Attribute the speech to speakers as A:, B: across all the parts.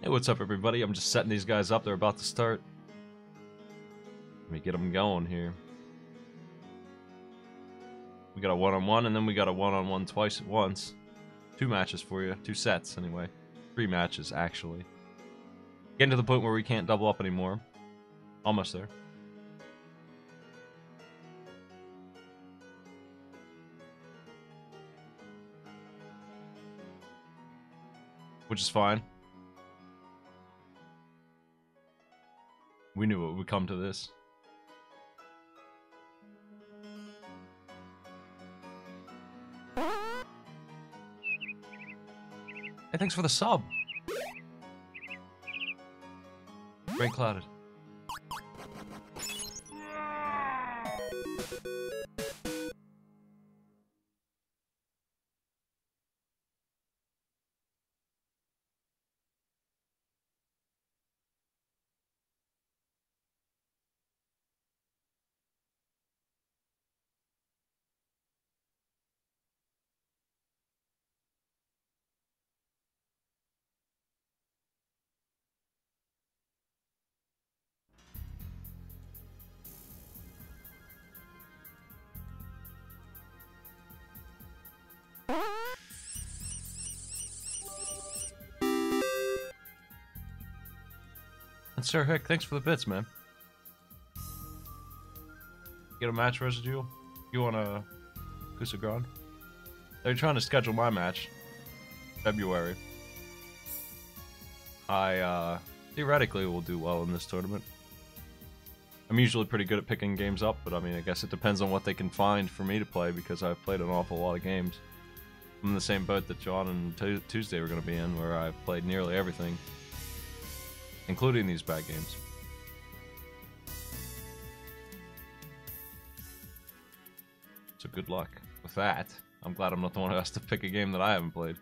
A: Hey, what's up, everybody? I'm just setting these guys up. They're about to start. Let me get them going here. We got a one-on-one, and then we got a one-on-one twice at once. 2 matches for you. 2 sets, anyway. 3 matches, actually. Getting to the point where we can't double up anymore. Almost there. Which is fine. We knew it would come to this. Hey, thanks for the sub. Rain clouded. And Sir Hick, thanks for the bits, man. Get a match residue? You want a Kusagran? They're trying to schedule my match. February. I theoretically will do well in this tournament. I'm usually pretty good at picking games up, but I mean, I guess it depends on what they can find for me to play, because I've played an awful lot of games. I'm in the same boat that John and Tuesday were going to be in, where I've played nearly everything, including these bad games. So good luck with that. I'm glad I'm not the one who has to pick a game that I haven't played.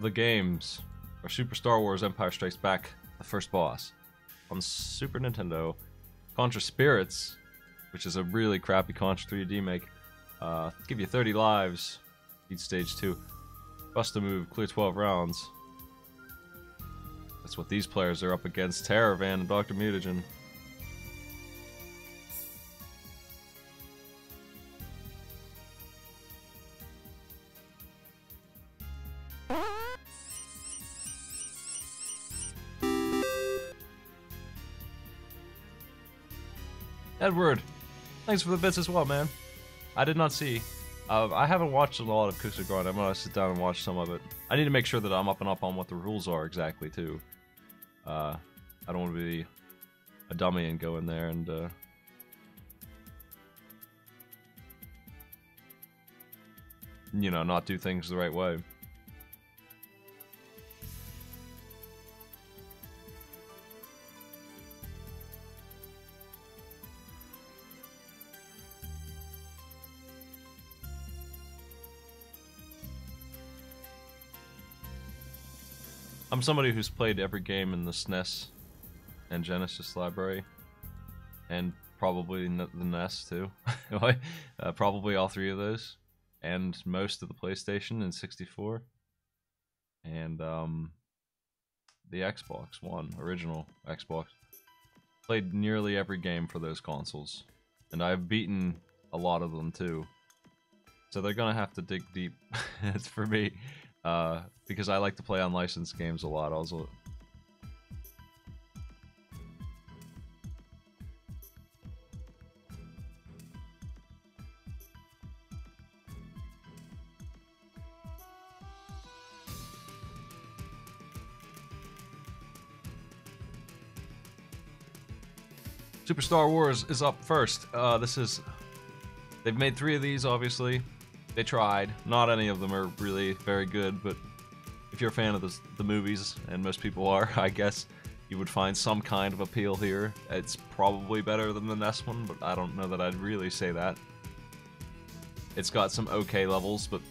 A: The games are Super Star Wars Empire Strikes Back, the first boss. On Super Nintendo, Contra Spirits, which is a really crappy Contra 3D make, give you 30 lives, beat stage 2. Bust a move, clear 12 rounds. That's what these players are up against. Terravan and Dr. Mutagen. Edward, thanks for the bits as well, man. I did not see. I haven't watched a lot of Kusagran. I'm gonna sit down and watch some of it. I need to make sure that I'm up and up on what the rules are exactly, too. I don't want to be a dummy and go in there and, you know, not do things the right way. I'm somebody who's played every game in the SNES and Genesis library, and probably the NES too. Probably all 3 of those, and most of the PlayStation and 64, and the Xbox One, original Xbox. Played nearly every game for those consoles, and I've beaten a lot of them too. So they're gonna have to dig deep. It's for me. Because I like to play unlicensed games a lot also. Super Star Wars is up first. They've made 3 of these, obviously. They tried. Not any of them are really very good, but if you're a fan of the movies, and most people are, I guess, you would find some kind of appeal here. It's probably better than the NES one, but I don't know that I'd really say that. It's got some okay levels, but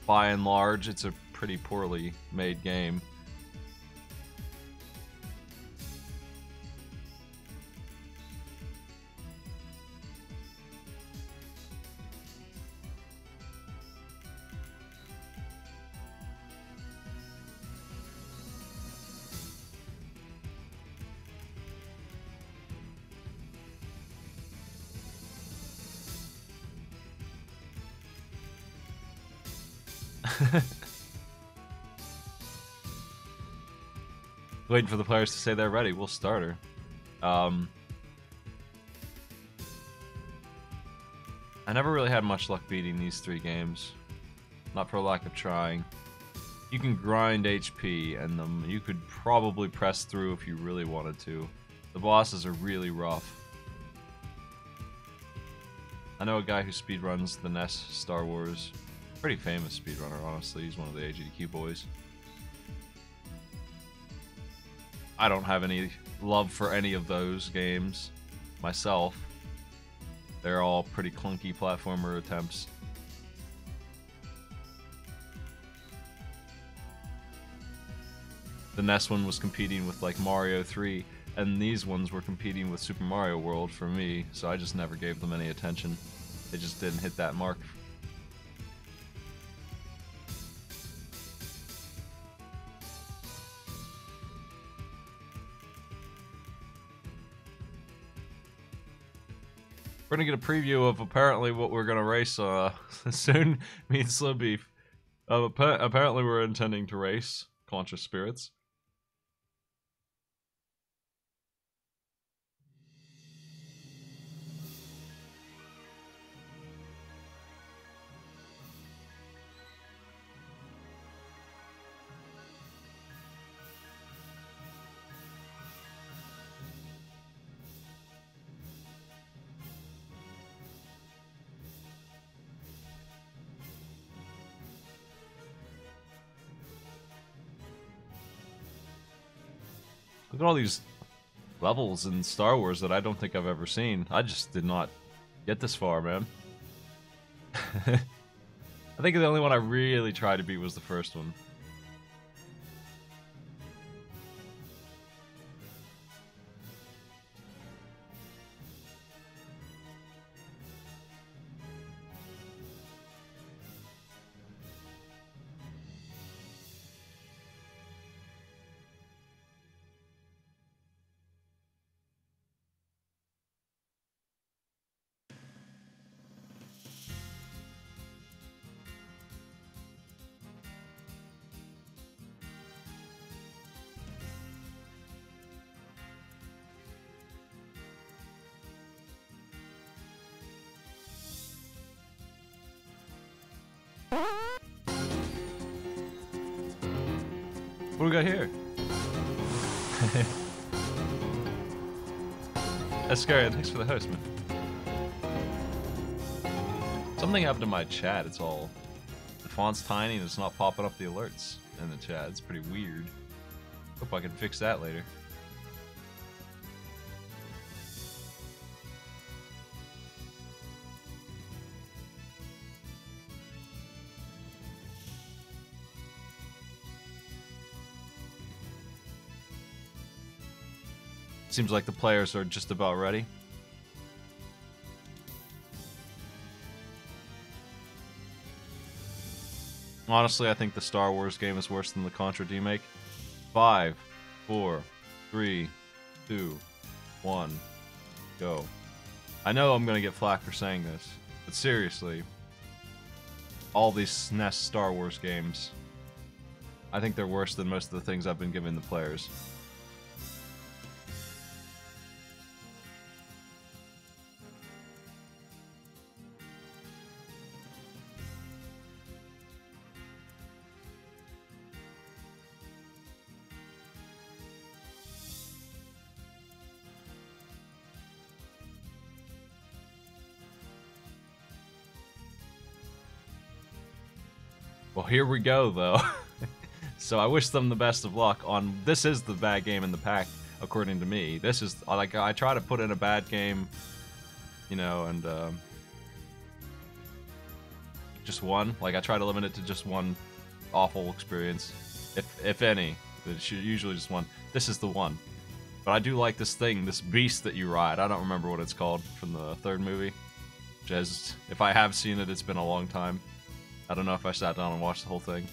A: by and large, it's a pretty poorly made game. Waiting for the players to say they're ready. We'll start her. I never really had much luck beating these 3 games. Not for lack of trying. You can grind HP, and you could probably press through if you really wanted to. The bosses are really rough. I know a guy who speedruns the NES Star Wars. Pretty famous speedrunner, honestly. He's one of the AGDQ boys. I don't have any love for any of those games myself. They're all pretty clunky platformer attempts. The NES one was competing with like Mario 3, and these ones were competing with Super Mario World for me, so I just never gave them any attention. They just didn't hit that mark. We're gonna get a preview of apparently what we're gonna race soon. Me and Slow Beef. Apparently we're intending to race Conscious Spirits. Look at all these levels in Star Wars that I don't think I've ever seen. I just did not get this far, man. I think the only one I really tried to beat was the first one. What do we got here? That's scary. Thanks for the host, man. Something happened to my chat. It's all... The font's tiny and it's not popping up the alerts in the chat. It's pretty weird. Hope I can fix that later. Seems like the players are just about ready. Honestly, I think the Star Wars game is worse than the Contra remake. 5, 4, 3, 2, 1, go. I know I'm gonna get flack for saying this, but seriously, all these SNES Star Wars games, I think they're worse than most of the things I've been giving the players. Well, here we go, though. So I wish them the best of luck on... This is the bad game in the pack. according to me. This is, like, I try to put in a bad game, you know, and, just one. Like, I try to limit it to just one awful experience, if any. It's usually just one. This is the one. But I do like this thing, this beast that you ride. I don't remember what it's called from the third movie. Which is, if I have seen it, it's been a long time. I don't know if I sat down and watched the whole thing.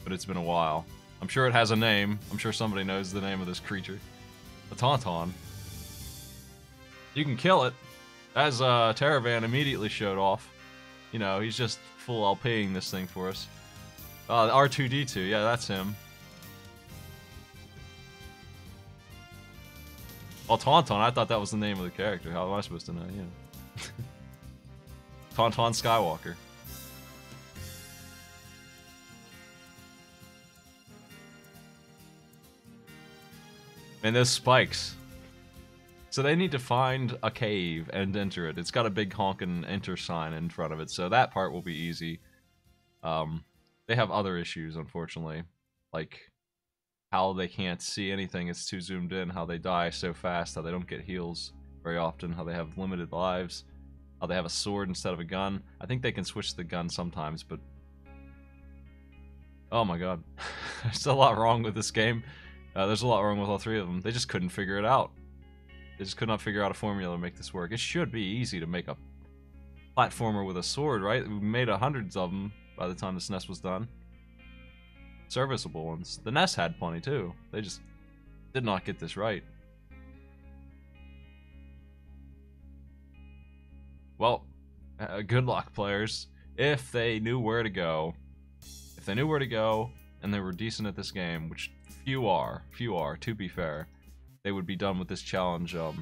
A: But it's been a while. I'm sure it has a name. I'm sure somebody knows the name of this creature. A tauntaun. You can kill it. As Teravan immediately showed off. You know, he's just full LPing this thing for us. R2-D2, yeah, that's him. Oh, Tauntaun, I thought that was the name of the character. How am I supposed to know? Yeah. Tauntaun Skywalker. And there's spikes. So they need to find a cave and enter it. It's got a big honkin' enter sign in front of it, so that part will be easy. They have other issues, unfortunately. Like how they can't see anything, it's too zoomed in, how they die so fast, how they don't get heals very often, how they have limited lives, how they have a sword instead of a gun. I think they can switch the gun sometimes, but... oh my god. There's a lot wrong with this game. There's a lot wrong with all three of them. They just couldn't figure it out. They just could not figure out a formula to make this work. It should be easy to make a platformer with a sword, right? We made hundreds of them by the time the SNES was done. Serviceable ones. The NES had plenty too. They just did not get this right. Well, good luck, players. If they knew where to go. If they knew where to go, and they were decent at this game, which few are, to be fair, they would be done with this challenge in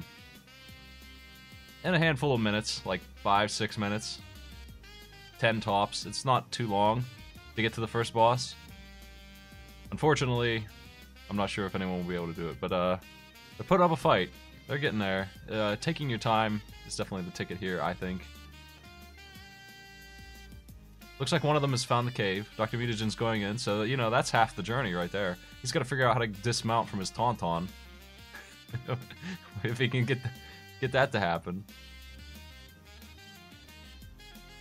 A: a handful of minutes, like 5-6 minutes. 10 tops. It's not too long to get to the first boss. Unfortunately, I'm not sure if anyone will be able to do it, but they're putting up a fight. They're getting there. Taking your time is definitely the ticket here, I think. Looks like one of them has found the cave. Dr. Mutagen's going in, so, you know, that's half the journey right there. He's got to figure out how to dismount from his tauntaun. If he can get that to happen.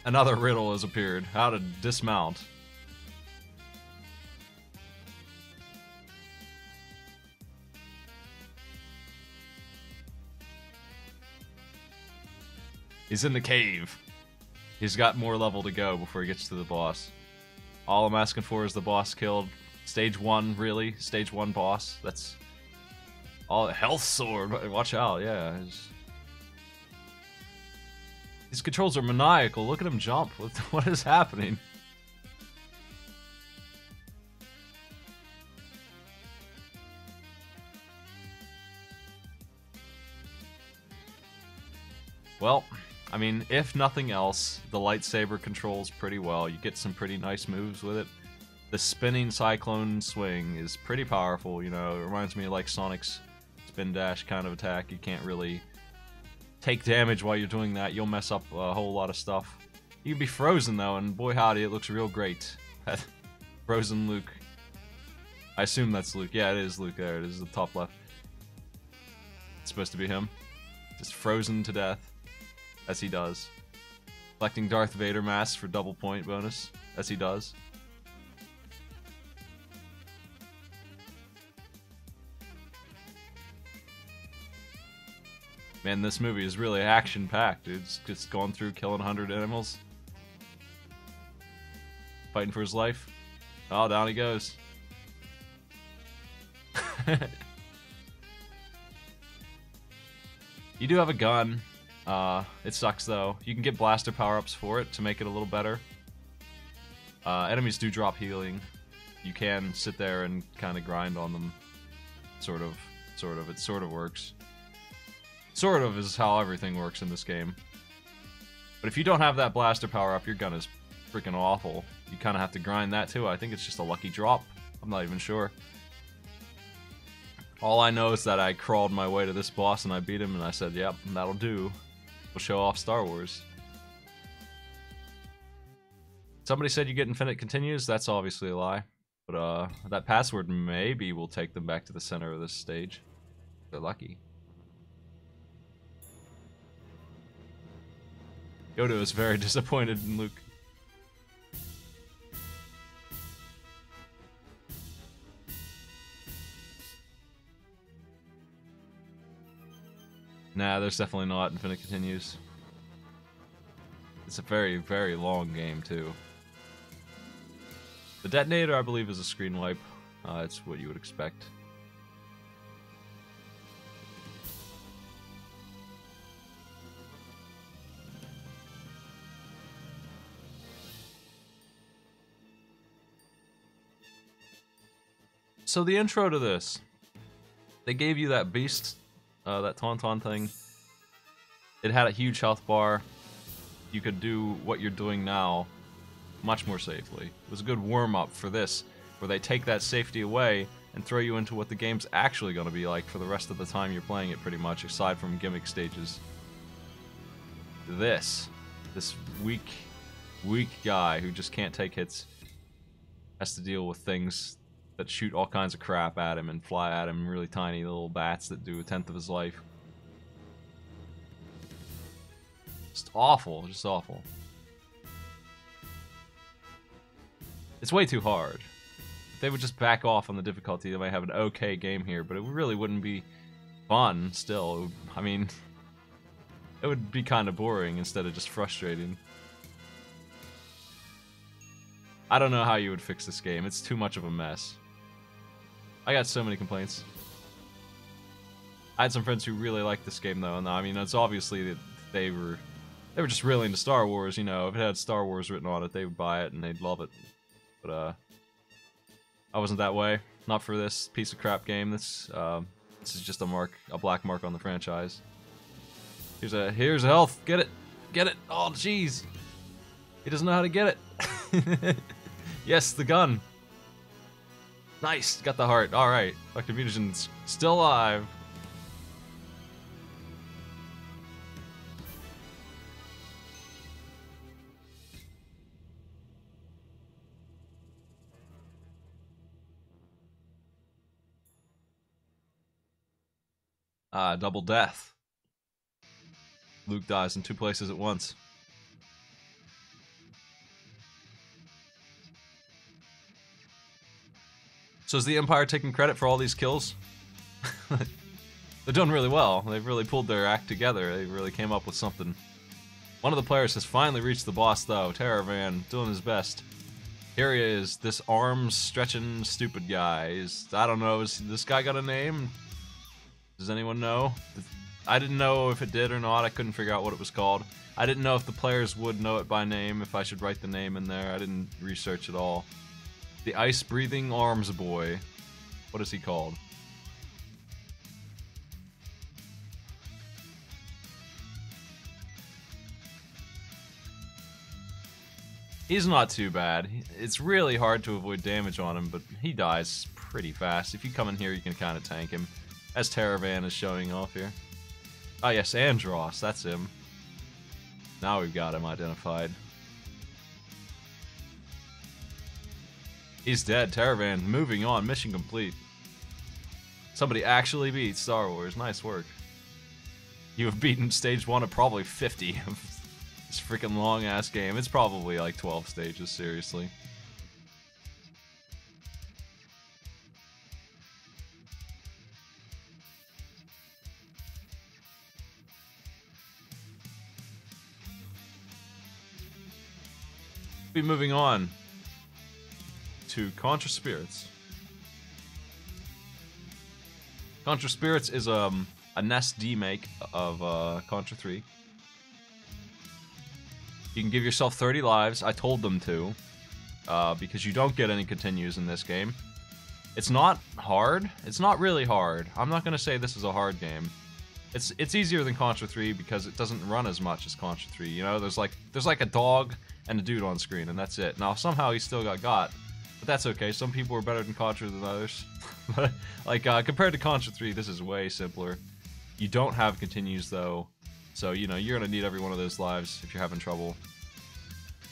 A: Another riddle has appeared. How to dismount. He's in the cave. He's got more level to go before he gets to the boss. All I'm asking for is the boss killed. Stage 1, really? Stage 1 boss. That's... all health sword. Watch out, yeah. His controls are maniacal. Look at him jump. What is happening? Well, I mean, if nothing else, the lightsaber controls pretty well. You get some pretty nice moves with it. The spinning cyclone swing is pretty powerful, you know. It reminds me of like Sonic's spin dash kind of attack. You can't really take damage while you're doing that. You'll mess up a whole lot of stuff. You can be frozen though, and boy howdy, it looks real great. Frozen Luke. I assume that's Luke. Yeah, it is Luke there. It is the top left. It's supposed to be him. Just frozen to death. As he does. Collecting Darth Vader masks for double point bonus. As he does. Man, this movie is really action-packed, dude. It's just going through, killing 100 animals. Fighting for his life. Oh, down he goes. You do have a gun. It sucks though. You can get blaster power-ups for it to make it a little better. Enemies do drop healing. You can sit there and kind of grind on them. Sort of. It sort of works. Sort of is how everything works in this game. But if you don't have that blaster power-up, your gun is freaking awful. You kind of have to grind that too. I think it's just a lucky drop. I'm not even sure. All I know is that I crawled my way to this boss and I beat him and I said, yep, that'll do. We'll show off Star Wars. Somebody said you get infinite continues. That's obviously a lie. But that password maybe will take them back to the center of this stage. They're lucky. Yoda is very disappointed in Luke. Nah, there's definitely not. Infinite continues. It's a very, very long game, too. The detonator, I believe, is a screen wipe. It's what you would expect. So the intro to this, they gave you that beast, that tauntaun thing. It had a huge health bar. You could do what you're doing now much more safely. It was a good warm-up for this, where they take that safety away and throw you into what the game's actually going to be like for the rest of the time you're playing it, pretty much, aside from gimmick stages. This weak guy who just can't take hits has to deal with things that shoot all kinds of crap at him and fly at him, really tiny little bats that do 1/10 of his life. Just awful, just awful. It's way too hard. If they would just back off on the difficulty, they might have an okay game here, but it really wouldn't be fun still. I mean, it would be kind of boring instead of just frustrating. I don't know how you would fix this game. It's too much of a mess. I got so many complaints. I had some friends who really liked this game, though, and I mean, it's obviously that they were just really into Star Wars, you know. If it had Star Wars written on it, they would buy it and they'd love it. But I wasn't that way. Not for this piece of crap game. This is just a black mark on the franchise. Here's a health. Get it. Oh, jeez. He doesn't know how to get it. Yes, the gun. Nice, got the heart. All right, Dr. Mutagen's still alive. Double death. Luke dies in 2 places at once. So is the Empire taking credit for all these kills? They're doing really well. They've really pulled their act together. They really came up with something. One of the players has finally reached the boss, though. Terravan, doing his best. Here he is, this arms-stretching stupid guy. I don't know, has this guy got a name? Does anyone know? I didn't know if it did or not. I couldn't figure out what it was called. I didn't know if the players would know it by name, if I should write the name in there. I didn't research at all. The ice-breathing arms boy. What is he called? He's not too bad. It's really hard to avoid damage on him, but he dies pretty fast. If you come in here, you can kind of tank him. As Terravan is showing off here. Oh yes, Andros, that's him. Now we've got him identified. He's dead. Terravan, moving on. Mission complete. Somebody actually beat Star Wars. Nice work. You have beaten stage 1 of probably 50 of this freaking long-ass game. It's probably like 12 stages, seriously. Be moving on to Contra Spirits. Contra Spirits is a NES D-make of Contra 3. You can give yourself 30 lives. I told them to, because you don't get any continues in this game. It's not hard. It's not really hard. I'm not gonna say this is a hard game. It's easier than Contra 3 because it doesn't run as much as Contra 3. You know, there's like a dog and a dude on screen, and that's it. Now somehow he still got, but that's okay. Some people are better than Contra than others. But like compared to Contra 3, this is way simpler. You don't have continues though, so you know you're gonna need every one of those lives if you're having trouble.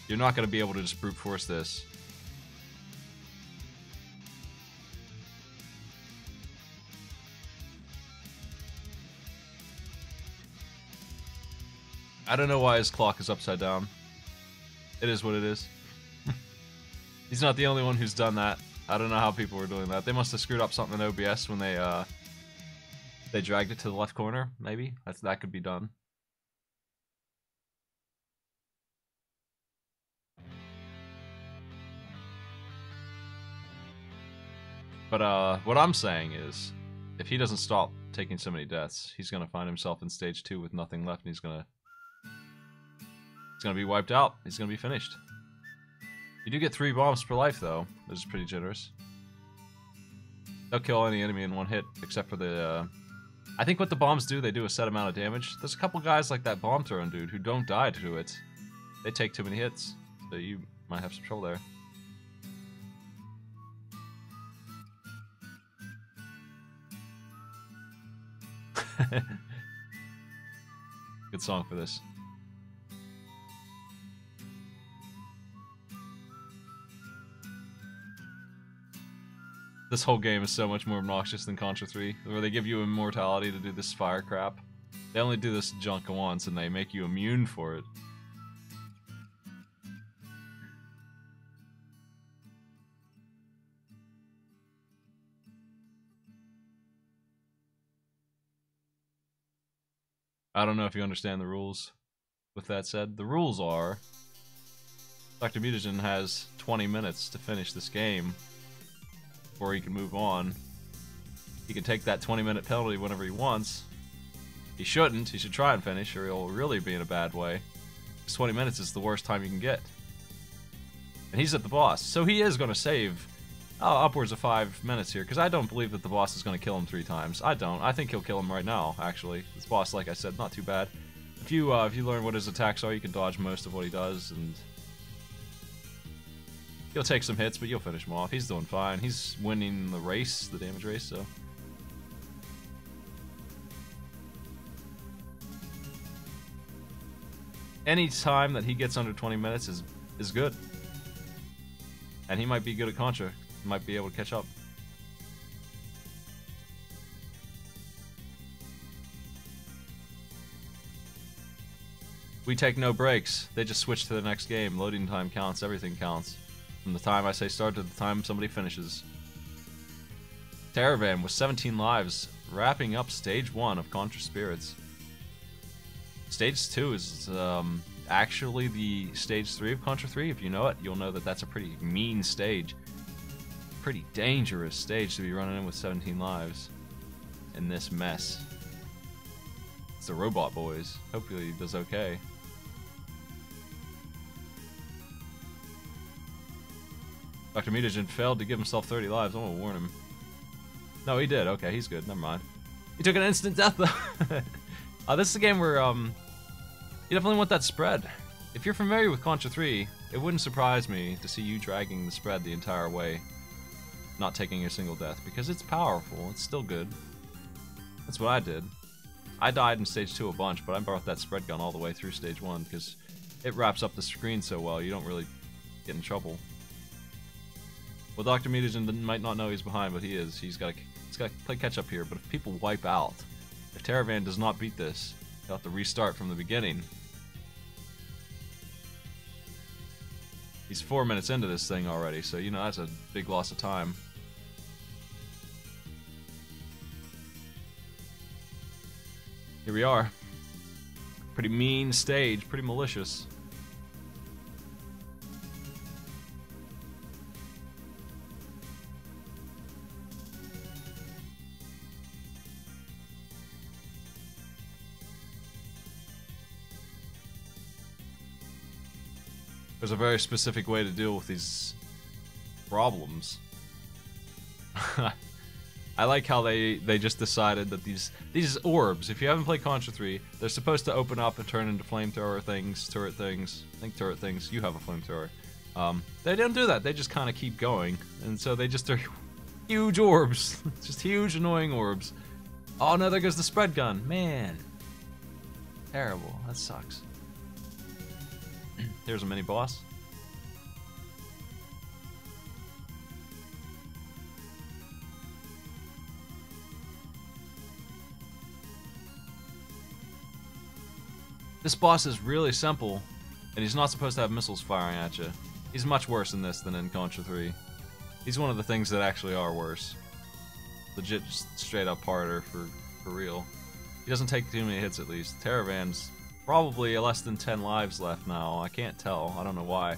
A: You're not gonna be able to just brute force this. I don't know why his clock is upside down. It is what it is. He's not the only one who's done that. I don't know how people were doing that. They must have screwed up something in OBS when they dragged it to the left corner, maybe? That could be done. But what I'm saying is, if he doesn't stop taking so many deaths, he's gonna find himself in stage 2 with nothing left, and he's gonna be wiped out. He's gonna be finished. You do get 3 bombs per life, though, which is pretty generous. They'll kill any enemy in one hit, except for the, I think what the bombs do, they do a set amount of damage. There's a couple guys like that bomb throwing dude who don't die to it. They take too many hits, so you might have some trouble there. Good song for this. This whole game is so much more obnoxious than Contra 3, where they give you immortality to do this fire crap. They only do this junk once, and they make you immune for it. I don't know if you understand the rules. With that said, the rules are Dr. Mutagen has 20 minutes to finish this game before he can move on. He can take that 20-minute penalty whenever he wants. He shouldn't. He should try and finish, or he'll really be in a bad way. Because 20 minutes is the worst time you can get. And he's at the boss, so he is going to save upwards of 5 minutes here, because I don't believe that the boss is going to kill him 3 times. I don't. I think he'll kill him right now, actually. This boss, like I said, not too bad. If you learn what his attacks are, you can dodge most of what he does, and he'll take some hits, but you'll finish him off. He's doing fine. He's winning the race, the damage race, so. Any time that he gets under 20 minutes is good. And he might be good at Contra. He might be able to catch up. We take no breaks. They just switch to the next game. Loading time counts. Everything counts. From the time I say start to the time somebody finishes. Terravan with 17 lives, wrapping up stage 1 of Contra Spirits. Stage 2 is actually the stage 3 of Contra 3. If you know it, you'll know that that's a pretty mean stage. Pretty dangerous stage to be running in with 17 lives in this mess. It's the Robot Boys. Hopefully he does okay. Dr. Mutagen failed to give himself 30 lives. I'm gonna warn him. No, he did. Okay, he's good. Never mind. He took an instant death, though. This is a game where, you definitely want that spread. If you're familiar with Contra 3, it wouldn't surprise me to see you dragging the spread the entire way, not taking a single death, because it's powerful. It's still good. That's what I did. I died in stage 2 a bunch, but I brought that spread gun all the way through stage 1, because it wraps up the screen so well, you don't really get in trouble. Well, Dr. Mutagen might not know he's behind, but he is. He's got to play catch up here. But if people wipe out, if Terravan does not beat this, he'll have to restart from the beginning. He's 4 minutes into this thing already, so you know that's a big loss of time. Here we are. Pretty mean stage, pretty malicious. There's a very specific way to deal with these problems. I like how they just decided that these orbs, if you haven't played Contra 3, they're supposed to open up and turn into flamethrower things, turret things. I think turret things, you have a flamethrower. They don't do that, they just kind of keep going. And so they just are huge orbs. Just huge annoying orbs. Oh no, there goes the spread gun. Man. Terrible, that sucks. There's a mini boss. This boss is really simple, and he's not supposed to have missiles firing at you. He's much worse in this than in Contra 3. He's one of the things that actually are worse. Legit, just straight up harder for real. He doesn't take too many hits at least. Terravan's probably less than 10 lives left now. I can't tell. I don't know why.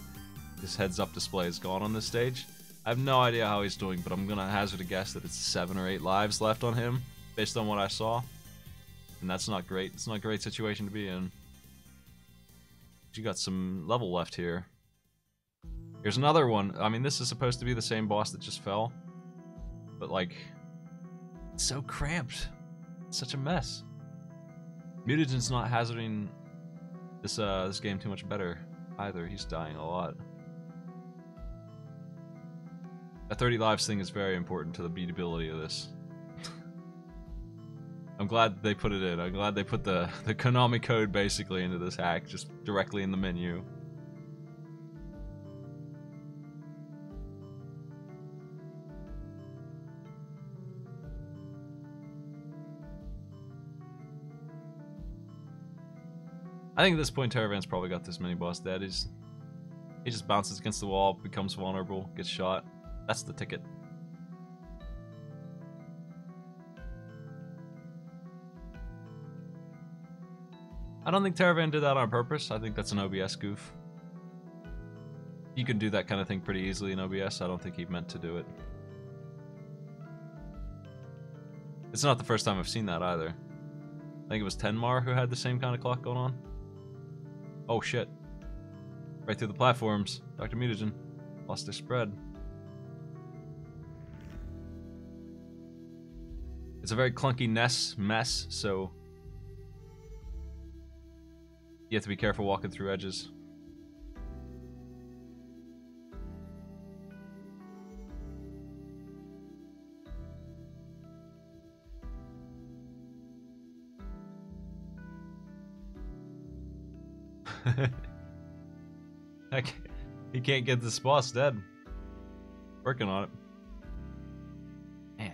A: His heads-up display is gone on this stage. I have no idea how he's doing, but I'm gonna hazard a guess that it's 7 or 8 lives left on him, based on what I saw. And that's not great. It's not a great situation to be in. You got some level left here. Here's another one. I mean, this is supposed to be the same boss that just fell. But, like, it's so cramped. It's such a mess. Mutagen's not hazarding this game too much better either. He's dying a lot. That 30 lives thing is very important to the beatability of this. I'm glad they put it in. I'm glad they put the Konami code basically into this hack, just directly in the menu. I think at this point Terravan's probably got this mini-boss dead. He just bounces against the wall, becomes vulnerable, gets shot. That's the ticket. I don't think Terravan did that on purpose. I think that's an OBS goof. You can do that kind of thing pretty easily in OBS. I don't think he meant to do it. It's not the first time I've seen that either. I think it was Tenmar who had the same kind of clock going on. Oh shit. Right through the platforms. Dr. Mutagen lost their spread. It's a very clunky mess, so you have to be careful walking through edges. He can't get this boss dead. Working on it. Man.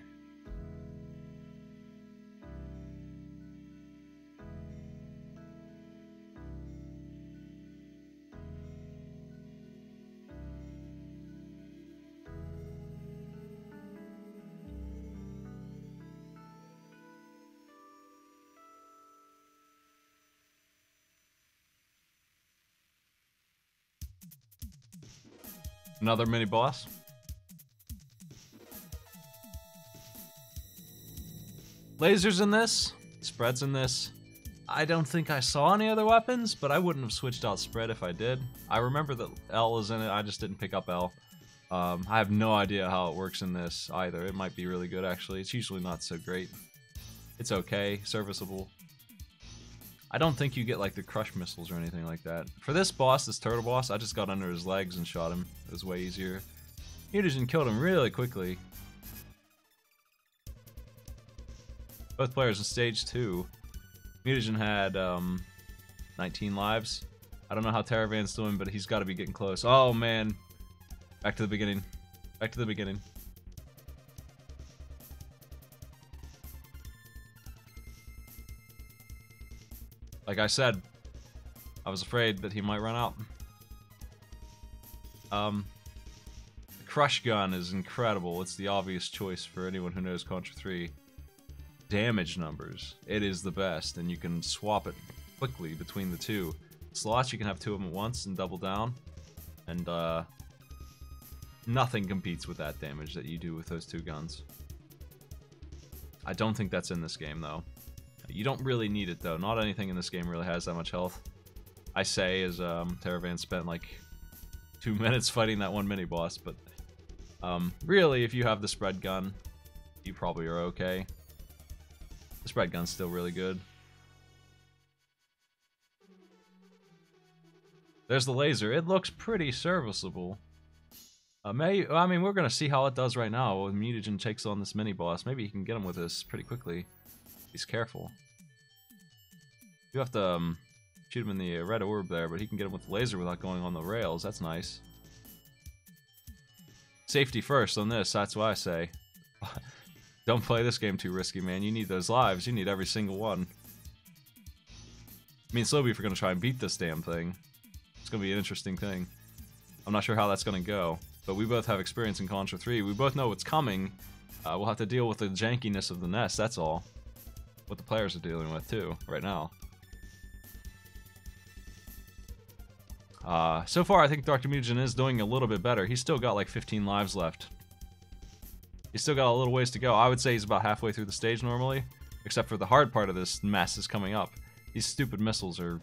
A: Another mini boss. Lasers in this, spreads in this. I don't think I saw any other weapons, but I wouldn't have switched out spread if I did. I remember that L is in it, I just didn't pick up L. I have no idea how it works in this either. It might be really good actually. It's usually not so great. It's okay, serviceable. I don't think you get like the crush missiles or anything like that. For this boss, this turtle boss, I just got under his legs and shot him. It was way easier. Mutagen killed him really quickly. Both players in stage 2. Mutagen had 19 lives. I don't know how Terravan's doing, but he's got to be getting close. Oh man. Back to the beginning. Back to the beginning. Like I said, I was afraid that he might run out. The Crush Gun is incredible. It's the obvious choice for anyone who knows Contra 3. Damage numbers. It is the best, and you can swap it quickly between the two. Slots, you can have 2 of them at once and double down. And, nothing competes with that damage that you do with those 2 guns. I don't think that's in this game, though. You don't really need it, though. Not anything in this game really has that much health. I say as Terravan spent like 2 minutes fighting that one mini-boss, but really, if you have the spread gun, you probably are okay. The spread gun's still really good. There's the laser. It looks pretty serviceable. I mean, we're gonna see how it does right now when Mutagen takes on this mini-boss. Maybe he can get him with this pretty quickly. He's careful. You have to shoot him in the red orb there, but he can get him with the laser without going on the rails. That's nice. Safety first on this, that's what I say. Don't play this game too risky, man. You need those lives. You need every single one. Me and Slowbeef are going to try and beat this damn thing. It's going to be an interesting thing. I'm not sure how that's going to go, but we both have experience in Contra 3. We both know what's coming. We'll have to deal with the jankiness of the nest, that's all. What the players are dealing with, too, right now. So far, I think Dr. Mutagen is doing a little bit better. He's still got like 15 lives left. He's still got a little ways to go. I would say he's about halfway through the stage normally, except for the hard part of this mess is coming up. These stupid missiles are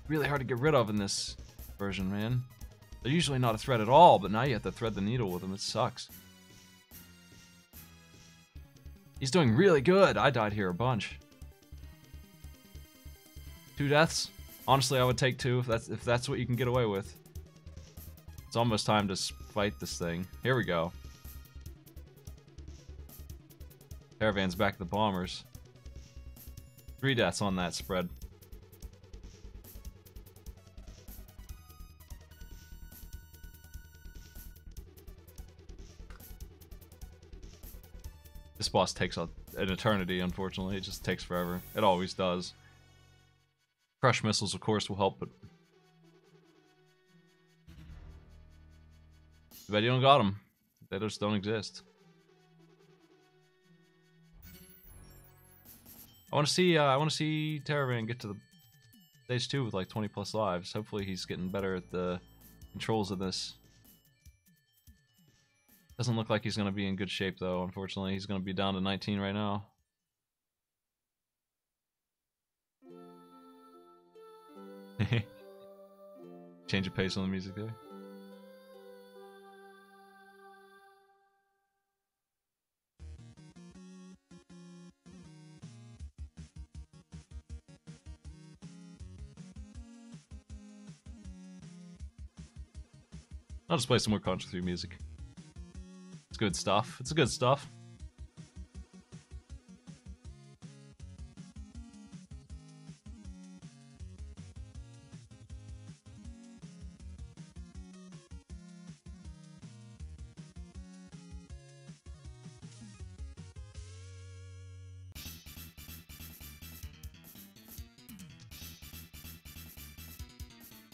A: really hard to get rid of in this version, man. They're usually not a threat at all, but now you have to thread the needle with them. It sucks. He's doing really good. I died here a bunch. 2 deaths? Honestly, I would take 2 if that's what you can get away with. It's almost time to fight this thing. Here we go. Caravan's back to the bombers. 3 deaths on that spread. This boss takes an eternity, unfortunately. It just takes forever. It always does. Crush missiles, of course, will help, but... Too bad you don't got them. They just don't exist. I want to see Terravan get to the stage 2 with like 20+ lives. Hopefully he's getting better at the controls of this. Doesn't look like he's going to be in good shape, though, unfortunately. He's going to be down to 19 right now. Change of pace on the music there. I'll just play some more Contra 3 music. It's good stuff. It's good stuff.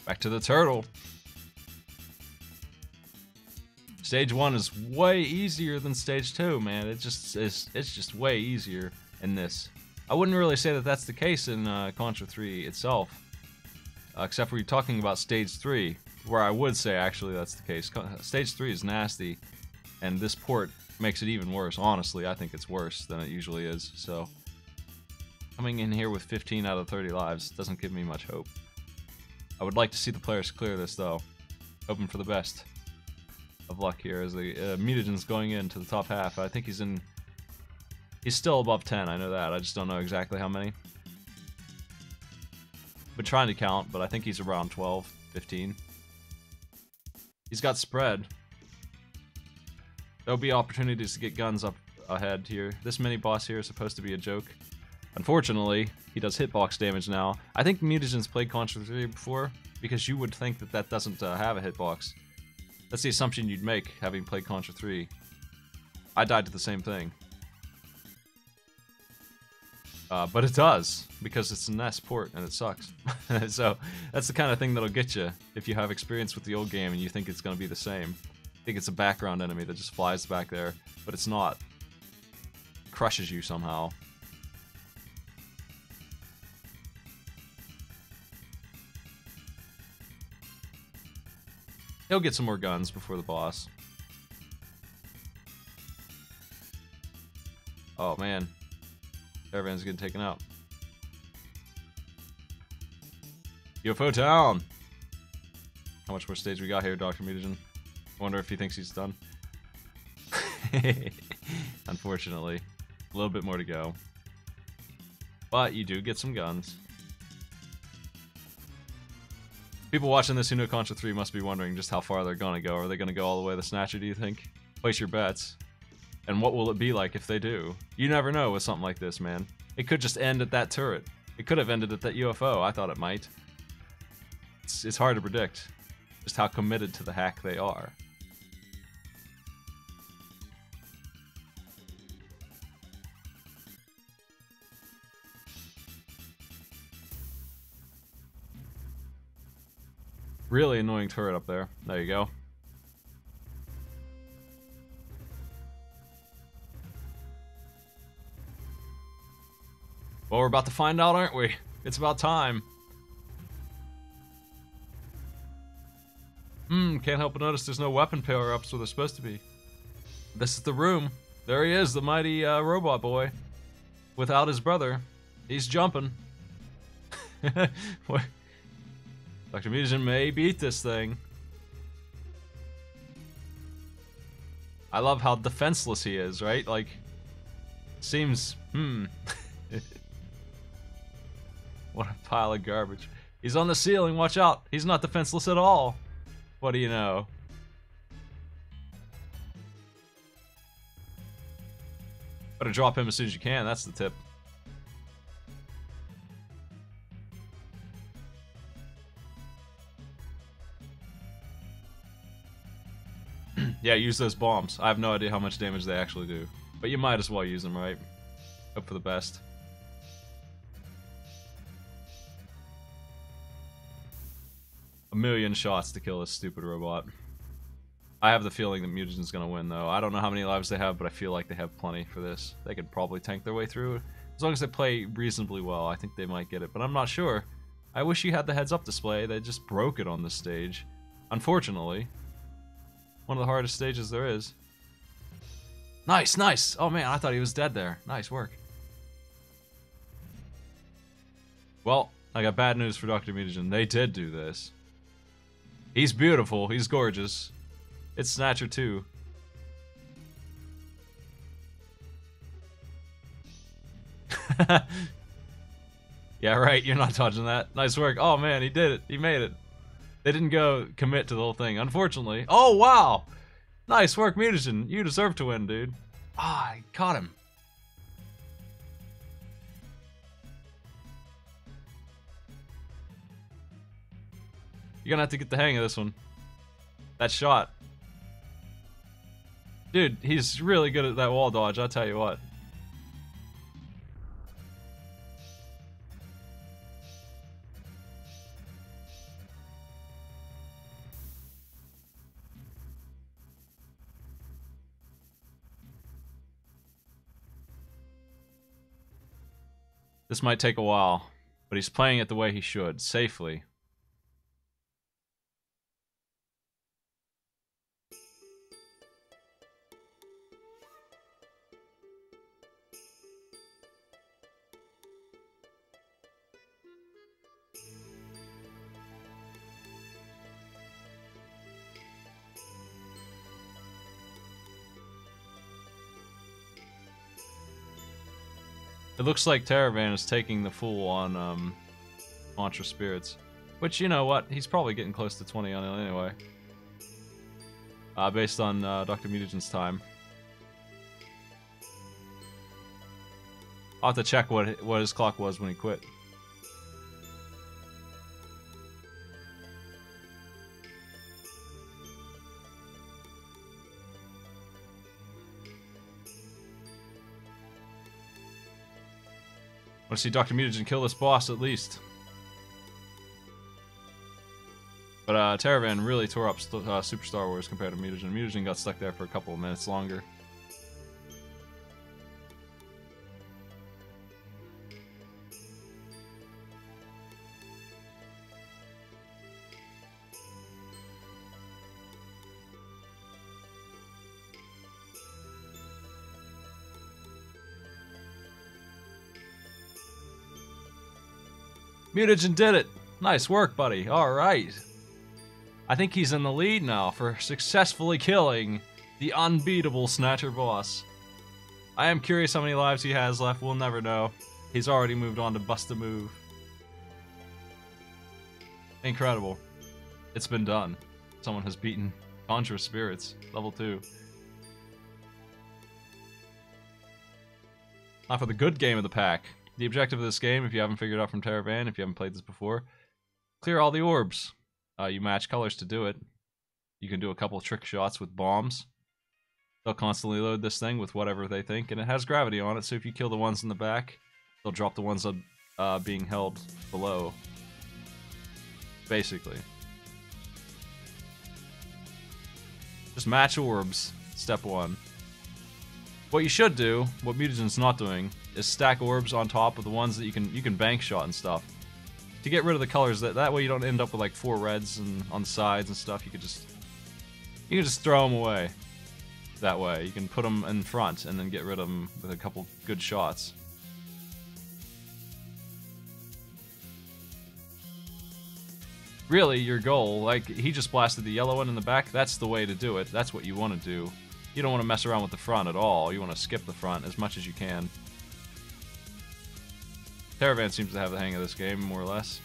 A: Back to the turtle. Stage 1 is way easier than Stage 2, man. It's just way easier in this. I wouldn't really say that that's the case in Contra 3 itself, except for you're talking about Stage 3, where I would say actually that's the case. Stage 3 is nasty, and this port makes it even worse. Honestly, I think it's worse than it usually is. So coming in here with 15 out of 30 lives doesn't give me much hope. I would like to see the players clear this, though. Hoping for the best of luck here as the Mutagen's going into the top half. I think he's still above 10, I know that. I just don't know exactly how many. Been trying to count, but I think he's around 12, 15. He's got spread. There'll be opportunities to get guns up ahead here. This mini boss here is supposed to be a joke. Unfortunately, he does hitbox damage now. I think Mutagen's played Contra 3 before, because you would think that that doesn't have a hitbox. That's the assumption you'd make, having played Contra 3. I died to the same thing. But it does, because it's a NES port, and it sucks. So, that's the kind of thing that'll get you, if you have experience with the old game and you think it's going to be the same. I think it's a background enemy that just flies back there, but it's not. It crushes you somehow. He'll get some more guns before the boss. Oh man. Caravan's getting taken out. UFO Town! How much more stage we got here, Dr. Mutagen? I wonder if he thinks he's done. Unfortunately. A little bit more to go. But you do get some guns. People watching this who know Contra 3 must be wondering just how far they're gonna go. Are they gonna go all the way to the Snatcher, do you think? Place your bets. And what will it be like if they do? You never know with something like this, man. It could just end at that turret. It could have ended at that UFO. I thought it might. It's hard to predict just how committed to the hack they are. Really annoying turret up there. There you go. Well, we're about to find out, aren't we? It's about time. Can't help but notice there's no weapon power-ups where they're supposed to be. This is the room. There he is, the mighty robot boy. Without his brother. He's jumping. What? Dr. Mutagen may beat this thing. I love how defenseless he is, right? Like, seems, What a pile of garbage. He's on the ceiling, watch out. He's not defenseless at all. What do you know? Better drop him as soon as you can, that's the tip. Yeah, use those bombs. I have no idea how much damage they actually do. But you might as well use them, right? Hope for the best. A million shots to kill this stupid robot. I have the feeling that Mutagen's gonna win, though. I don't know how many lives they have, but I feel like they have plenty for this. They could probably tank their way through. As long as they play reasonably well, I think they might get it, but I'm not sure. I wish you had the heads-up display. They just broke it on this stage. Unfortunately. One of the hardest stages there is. Nice, nice! Oh man, I thought he was dead there. Nice work. Well, I got bad news for Dr. Mutagen. They did do this. He's beautiful. He's gorgeous. It's Snatcher 2. Yeah, right. You're not touching that. Nice work. Oh, man. He did it. He made it. They didn't go commit to the whole thing, unfortunately. Oh, wow. Nice work, Mutagen. You deserve to win, dude. Ah, I caught him. You're gonna have to get the hang of this one. That shot. Dude, he's really good at that wall dodge, I'll tell you what. This might take a while, but he's playing it the way he should, safely. It looks like Teravan is taking the fool on Contra Spirits. Which, you know what, he's probably getting close to 20 on it anyway. Based on Dr. Mutagen's time. I'll have to check what his clock was when he quit. I want to see Dr. Mutagen kill this boss at least. But Teravan really tore up Super Star Wars compared to Mutagen. Mutagen got stuck there for a couple of minutes longer. Mutagen did it! Nice work, buddy. Alright. I think he's in the lead now for successfully killing the unbeatable Snatcher boss. I am curious how many lives he has left. We'll never know. He's already moved on to Bust a Move. Incredible. It's been done. Someone has beaten Contra Spirits, level 2. Now for the good game of the pack. The objective of this game, if you haven't figured out from Teravan, if you haven't played this before, clear all the orbs. You match colors to do it. You can do a couple of trick shots with bombs. They'll constantly load this thing with whatever they think, and it has gravity on it, so if you kill the ones in the back, they'll drop the ones being held below. Basically. Just match orbs. Step 1. What you should do, what Mutagen's not doing, is stack orbs on top of the ones that you can bank shot and stuff. To get rid of the colors, that way you don't end up with like 4 reds and on the sides and stuff. You can just throw them away. That way, you can put them in front and then get rid of them with a couple good shots. Really, your goal, like he just blasted the yellow one in the back, that's the way to do it. That's what you want to do. You don't want to mess around with the front at all. You want to skip the front as much as you can. Caravan seems to have the hang of this game, more or less.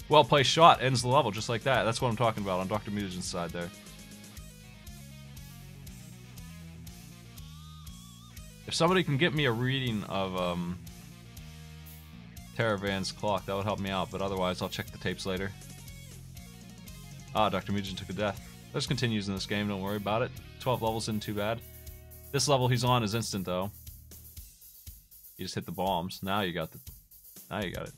A: Well-placed shot ends the level just like that. That's what I'm talking about on Dr. Mutagen's side there. If somebody can get me a reading of Caravan's clock, that would help me out, but otherwise I'll check the tapes later. Ah, Dr. Mutagen took a death. There's continues in this game, don't worry about it. 12 levels isn't too bad. This level he's on is instant though. You just hit the bombs. Now you got it.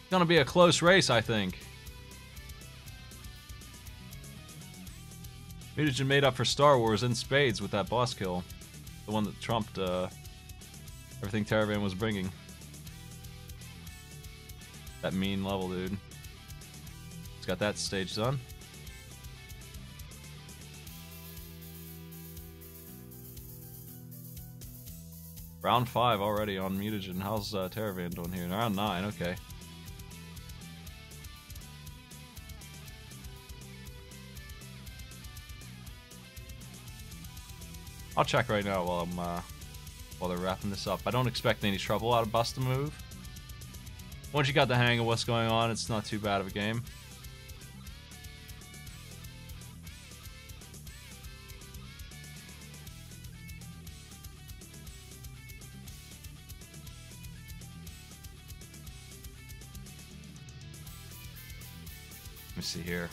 A: It's gonna be a close race, I think. Mutagen made up for Star Wars in spades with that boss kill. The one that trumped everything Caravan was bringing. That mean level, dude. He's got that stage done. Round 5 already on Mutagen. How's Caravan doing here? Round 9, okay. I'll check right now while they're wrapping this up. I don't expect any trouble out of Bust a Move. Once you got the hang of what's going on, it's not too bad of a game. Let me see here.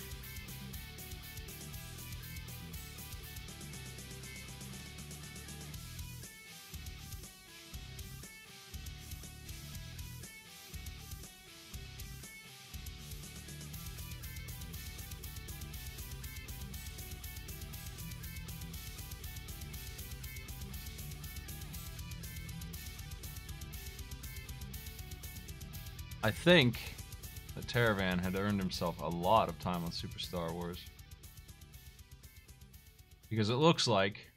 A: I think that Caravan had earned himself a lot of time on Super Star Wars. Because it looks like,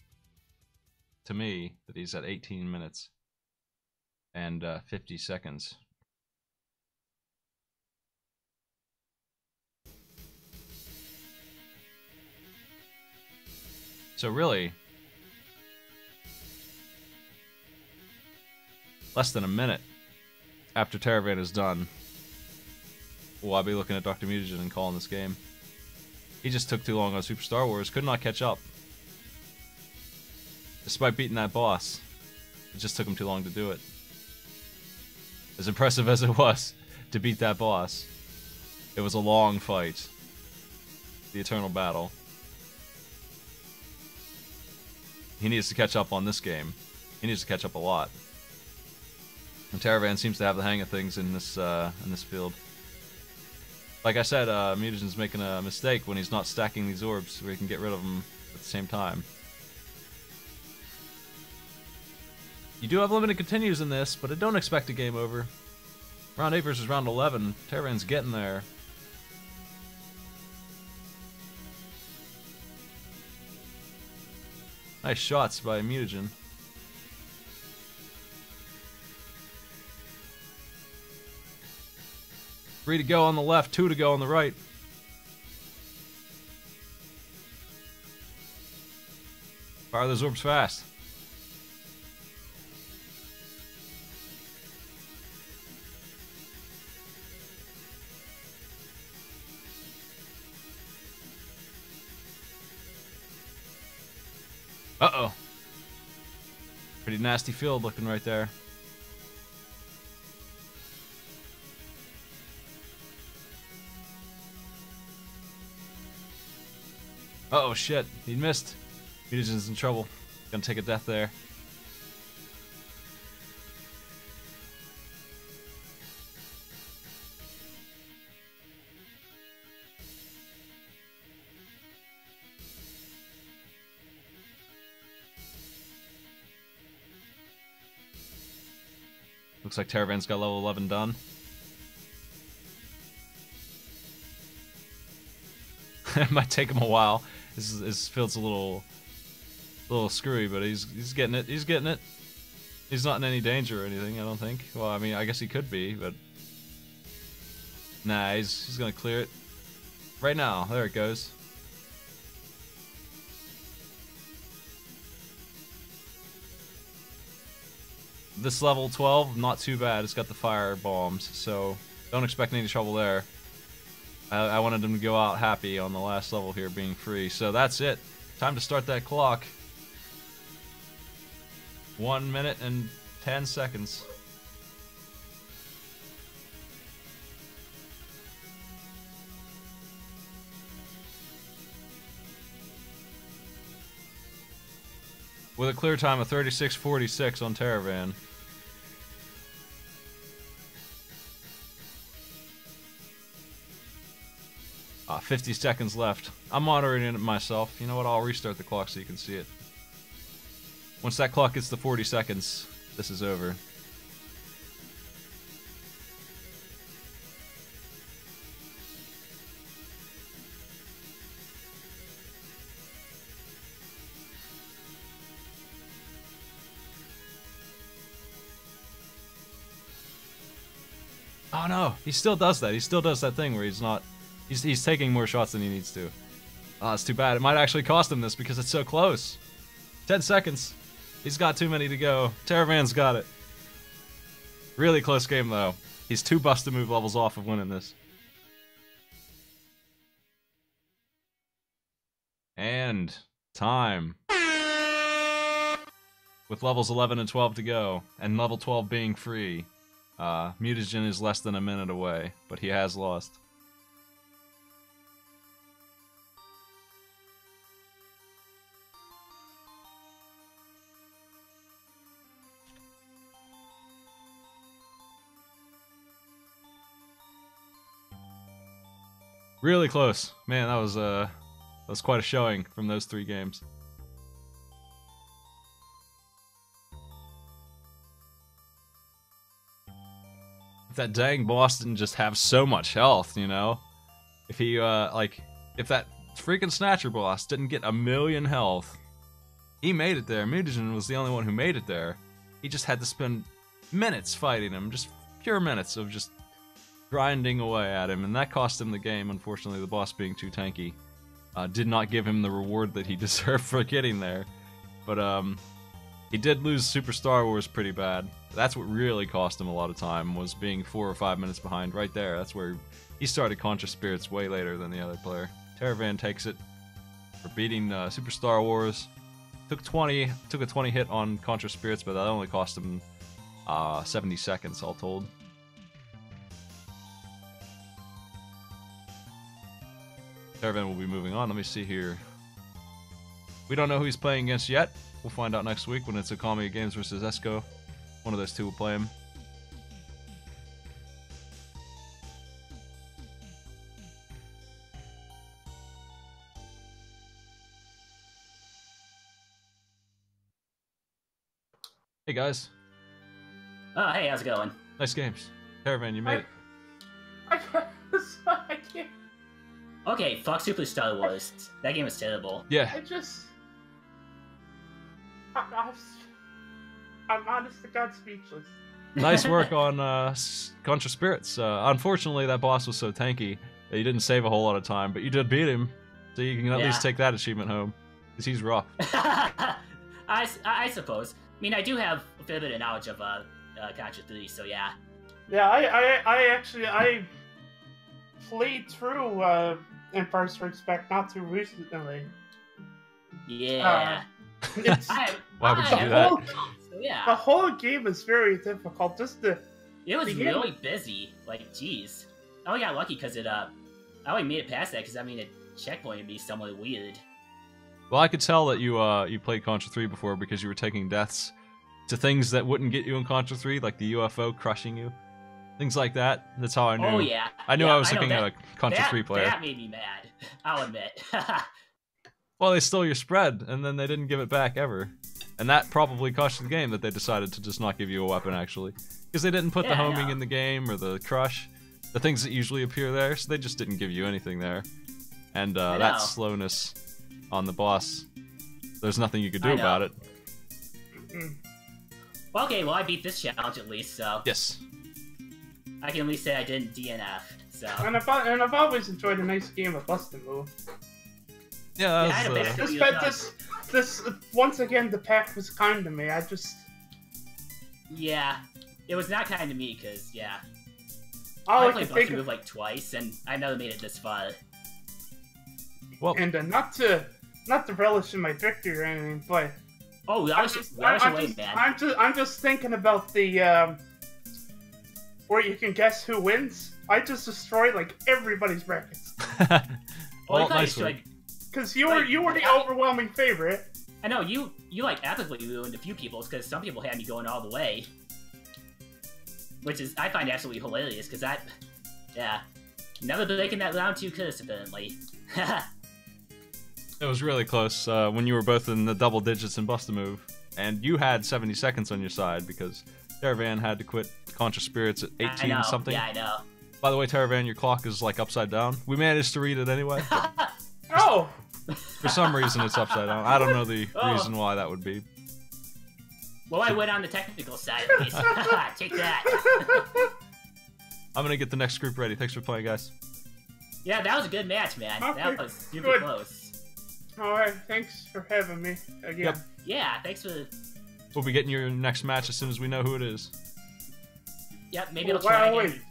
A: to me, that he's at 18 minutes and 50 seconds. So really, less than a minute after Caravan is done, will I be looking at Dr. Mutagen and calling this game. He just took too long on Super Star Wars, could not catch up. Despite beating that boss, it just took him too long to do it. As impressive as it was to beat that boss, it was a long fight. The eternal battle. He needs to catch up on this game. He needs to catch up a lot. And Caravan seems to have the hang of things in this field. Like I said, Mutagen's making a mistake when he's not stacking these orbs where he can get rid of them at the same time. You do have limited continues in this, but I don't expect a game over. Round 8 versus round 11. Caravan's getting there. Nice shots by Mutagen. 3 to go on the left, 2 to go on the right. Fire those orbs fast. Uh-oh. Pretty nasty field looking right there. Oh shit, he missed. Mutagen's in trouble. Gonna take a death there. Looks like Terravan's got level 11 done. It might take him a while. His field's a little screwy, but he's getting it. He's getting it. He's not in any danger or anything, I don't think. Well, I mean, I guess he could be, but nah, he's gonna clear it right now. There it goes. This level 12, not too bad. It's got the fire bombs, so don't expect any trouble there. I wanted him to go out happy on the last level here, being free. So that's it. Time to start that clock. 1 minute and 10 seconds. With a clear time of 36:46 on Terravan. 50 seconds left. I'm monitoring it myself. You know what? I'll restart the clock so you can see it. Once that clock gets to 40 seconds, this is over. Oh no, he still does that. He still does that thing where he's not... He's taking more shots than he needs to. Oh, it's too bad. It might actually cost him this because it's so close. 10 seconds. He's got too many to go. Terravan's got it. Really close game, though. He's 2 busted move levels off of winning this. And time. With levels 11 and 12 to go, and level 12 being free, Mutagen is less than a minute away, but he has lost. Really close. Man, that was quite a showing from those 3 games. If that dang boss didn't just have so much health, you know? If he, if that freaking Snatcher boss didn't get 1,000,000 health, he made it there. Mutagen was the only one who made it there. He just had to spend minutes fighting him, just pure minutes of just grinding away at him, and that cost him the game. Unfortunately, the boss being too tanky did not give him the reward that he deserved for getting there. But he did lose Super Star Wars pretty bad. That's what really cost him a lot of time, was being 4 or 5 minutes behind right there. That's where he started Contra Spirits way later than the other player. Terravan takes it for beating Super Star Wars. Took a 20 hit on Contra Spirits, but that only cost him 70 seconds all told. Terravan will be moving on. Let me see here. We don't know who he's playing against yet. We'll find out next week when it's Okami Games versus Esco. One of those two will play him. Hey guys.
B: Oh, hey, how's it going?
A: Nice games. Terravan, you made it.
C: I can't.
B: Okay, fuck Super Star Wars. That game was terrible.
A: Yeah.
C: I'm honest to God speechless.
A: Nice work on Contra Spirits. Unfortunately, that boss was so tanky that you didn't save a whole lot of time, but you did beat him, so you can at least take that achievement home, because he's rough.
B: I suppose. I mean, I do have a fair bit of knowledge of Contra 3, so yeah.
C: Yeah, I played through Empire Strikes Back not too recently.
B: Yeah.
A: Why would you do that?
B: So, yeah.
C: The whole game is very difficult.
B: It was really busy. Like, jeez. I only got lucky because I only made it past that because, I mean, the checkpoint would be somewhat weird.
A: Well, I could tell that you played Contra 3 before because you were taking deaths to things that wouldn't get you in Contra 3, like the UFO crushing you. Things like that. That's how I knew.
B: Oh yeah.
A: I knew
B: Yeah,
A: I was
B: know
A: looking at
B: that-
A: a Contra 3 player.
B: That made me mad. I'll admit.
A: Well, they stole your spread, and then they didn't give it back ever. And that probably cost you the game that they decided to just not give you a weapon, actually. Because they didn't put the
B: Yeah, I
A: homing
B: know.
A: in the game, or the crush. The things that usually appear there, so they just didn't give you anything there. And
B: I
A: that
B: know.
A: slowness on the boss, there's nothing you could do
B: I know.
A: about it.
B: Well, okay, well I beat this challenge at least, so
A: Yes.
B: I can at least say I didn't DNF. So
C: And I've always enjoyed a nice game of Bust a Move.
A: Yeah,
B: Yeah, I had a
A: that
B: bit
A: was,
B: of-
C: This once again the pack was kind to me. I just
B: yeah, it was not kind to me because yeah,
C: all
B: I
C: I
B: played
C: can
B: Buster
C: think
B: Move
C: of,
B: like twice and I never made it this far.
A: well,
C: and not to relish in my victory or anything, but
B: Oh, that was just that was your way, man.
C: I'm just thinking about the where you can guess who wins. I just destroyed like everybody's brackets
B: Well, I
A: well,
B: thought
A: nicely.
B: you
C: because you were the overwhelming favorite.
B: I know you like epically ruined a few people's because some people had me going all the way, which is I find absolutely hilarious because yeah, never breaking that round 2 curse apparently.
A: It was really close when you were both in the double digits in Bust a Move, and you had 70 seconds on your side because Teravan had to quit Contra Spirits at 18
B: I know.
A: something.
B: Yeah, I know.
A: By the way, Teravan, your clock is like upside down. We managed to read it anyway. But
C: Oh,
A: for some reason, it's upside down. I don't know the
B: Oh.
A: reason why that would be.
B: Well, I went on the technical side at least. Take that.
A: I'm gonna get the next group ready. Thanks for playing, guys.
B: Yeah, that was a good match, man.
C: Okay,
B: That was super
C: good.
B: close.
C: all right. Thanks for having me again.
A: Yep.
B: Yeah, thanks for.
A: We'll be getting your next match as soon as we know who it is.
B: Yep, maybe it'll
C: Well,
B: try
C: wait.
B: again.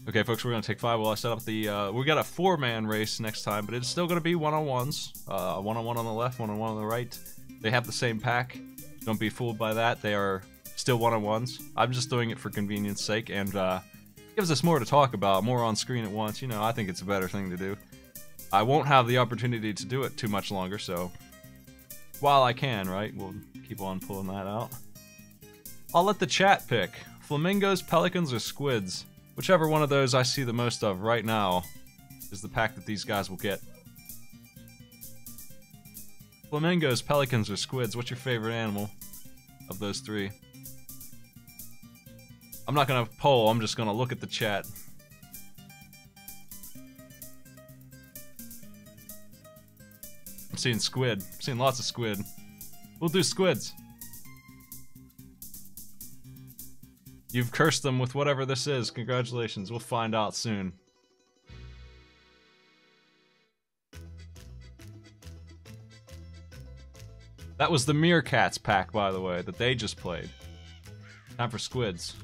A: Okay, folks, we're gonna take 5 while I set up the. We got a 4-man race next time, but it's still gonna be one-on-ones. One-on-one on the left, one-on-one on the right. They have the same pack. Don't be fooled by that. They are still one-on-ones. I'm just doing it for convenience sake, and gives us more to talk about, more on screen at once. You know, I think it's a better thing to do. I won't have the opportunity to do it too much longer, so while I can, right, we'll keep on pulling that out. I'll let the chat pick. Flamingos, pelicans, or squids. Whichever one of those I see the most of right now is the pack that these guys will get. Flamingos, pelicans, or squids, what's your favorite animal of those 3? I'm not gonna poll, I'm just gonna look at the chat. I'm seeing squid. I'm seeing lots of squid. We'll do squids. You've cursed them with whatever this is. Congratulations. We'll find out soon. That was the Meerkats pack, by the way, that they just played. Time for squids.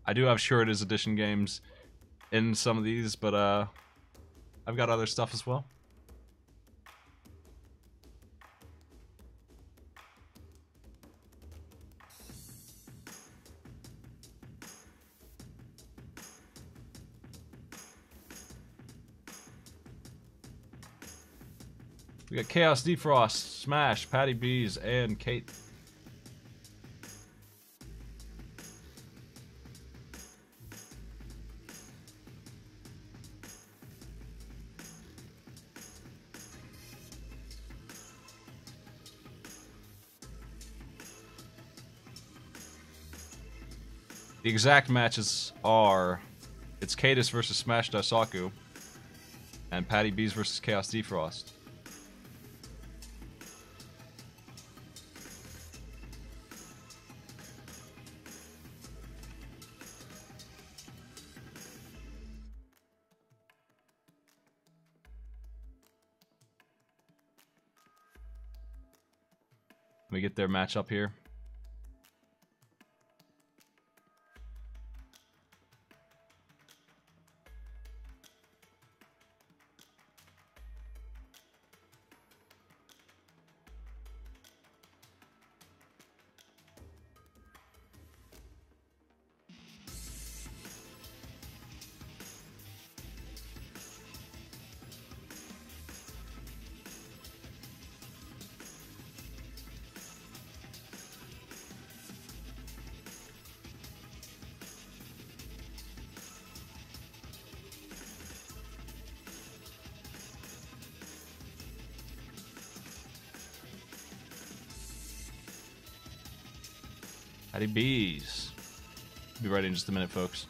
A: I do have shortest edition games in some of these, but I've got other stuff as well. We got Chaos Defrost, Smash, Patty B's, and Kate. The exact matches are, it's Cadis versus Smash Daisaku, and Patty B's versus Chaos Defrost. Let me get their match up here. Patty B's. Be ready in just a minute, folks.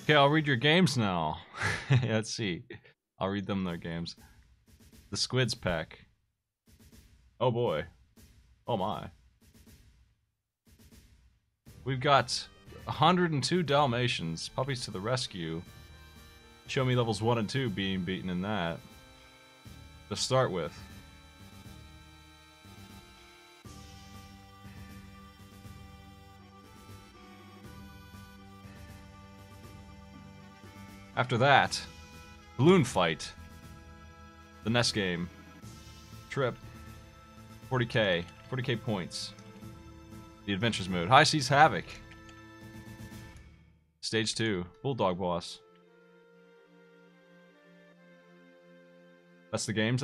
A: Okay, I'll read your games now. Let's see. I'll read them their games. The Squids pack. Oh boy. Oh my. We've got 102 Dalmatians. Puppies to the rescue. Show me levels 1 and 2 being beaten in that. To start with. After that, Balloon Fight, the NES game, Trip, 40k points, the Adventures mode, High Seas Havoc, Stage 2, Bulldog Boss. That's the games.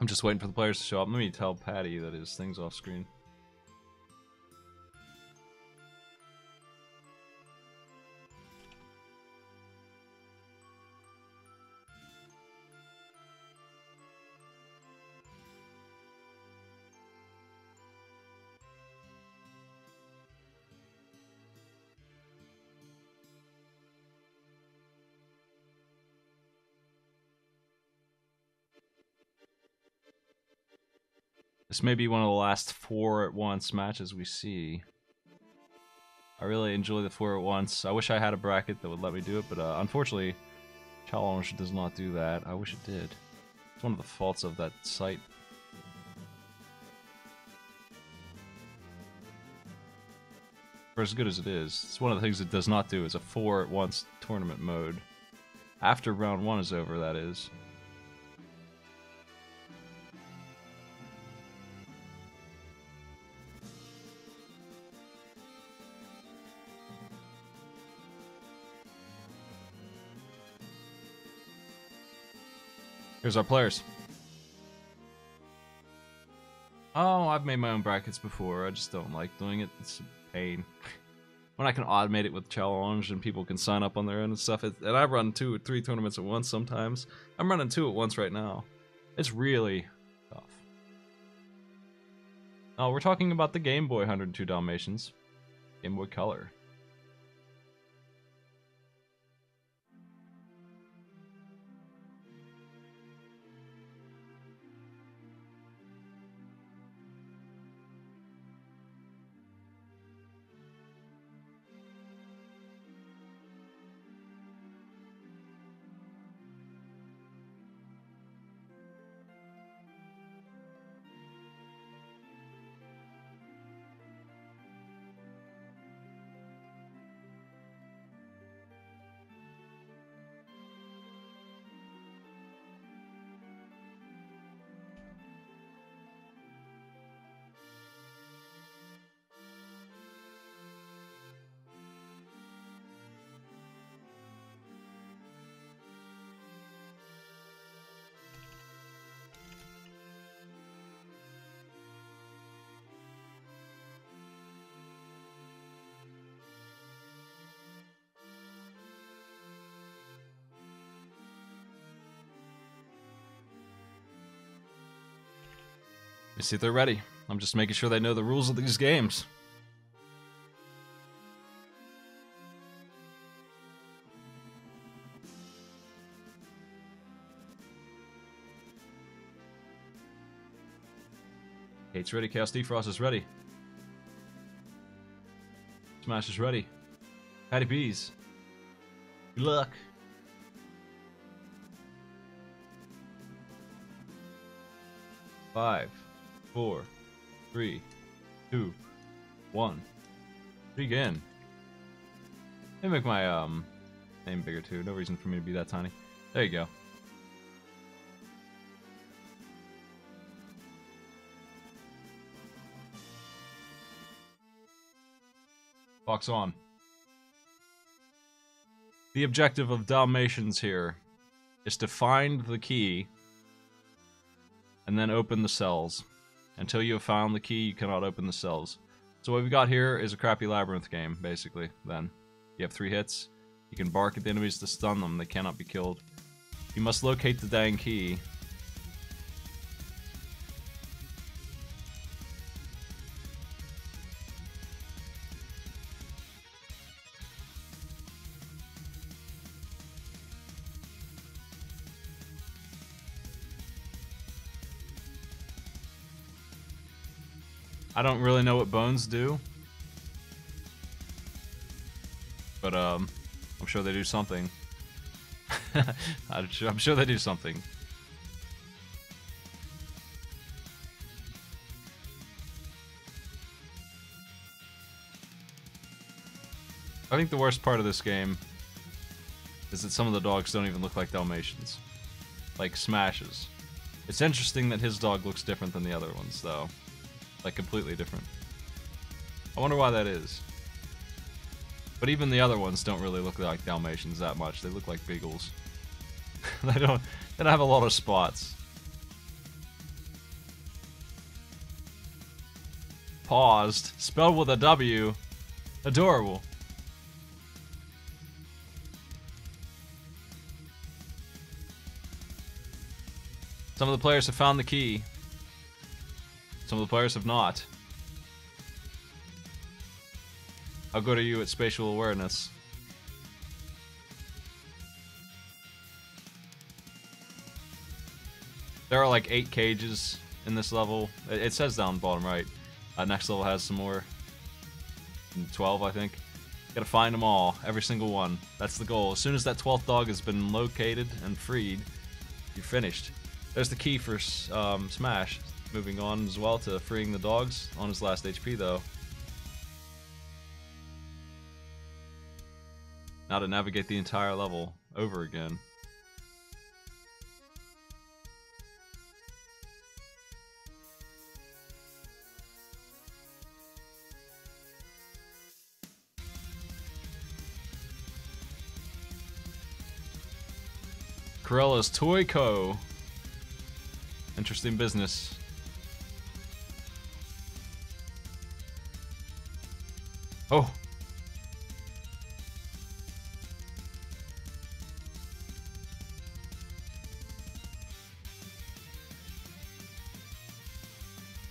A: I'm just waiting for the players to show up. Let me tell Patty that his thing's off screen. This may be one of the last 4 at once matches we see. I really enjoy the 4 at once. I wish I had a bracket that would let me do it, but unfortunately, Challenge does not do that. I wish it did. It's one of the faults of that site. For as good as it is, it's one of the things it does not do is a 4 at once tournament mode. After round 1 is over, that is. Here's our players. Oh, I've made my own brackets before. I just don't like doing it. It's a pain. When I can automate it with Challenge and people can sign up on their own and stuff. And I run 2 or 3 tournaments at once sometimes. I'm running 2 at once right now. It's really tough. Oh, we're talking about the Game Boy 102 Dalmatians. Game Boy Color. me see if they're ready. I'm just making sure they know the rules of these games. Kate's ready. Chaos Defrost is ready. Smash is ready. Patty B's. Good luck. Five, 4, 3, 2, 1. Begin. Let me make my name bigger too. No reason for me to be that tiny. There you go. Box on. The objective of Dalmatians here is to find the key and then open the cells. Until you have found the key, you cannot open the cells. So what we've got here is a crappy labyrinth game, basically, then. You have 3 hits. You can bark at the enemies to stun them. They cannot be killed. You must locate the dang key. I don't really know what bones do, but I'm sure they do something. I'm sure they do something. I think the worst part of this game is that some of the dogs don't even look like Dalmatians. Like Smash's. It's interesting that his dog looks different than the other ones, though. Like, completely different. I wonder why that is. But even the other ones don't really look like Dalmatians that much. They look like Beagles. They don't have a lot of spots. Paused. Spelled with a W. Adorable. Some of the players have found the key. Some of the players have not. How good are you at spatial awareness? There are like 8 cages in this level. It says down the bottom right. Next level has some more. 12, I think. Gotta find them all. Every single one. That's the goal. As soon as that 12th dog has been located and freed, you're finished. There's the key for Smash. Moving on as well to freeing the dogs on his last HP, though. Now to navigate the entire level over again. Corella's Toy Co. Interesting business. Oh.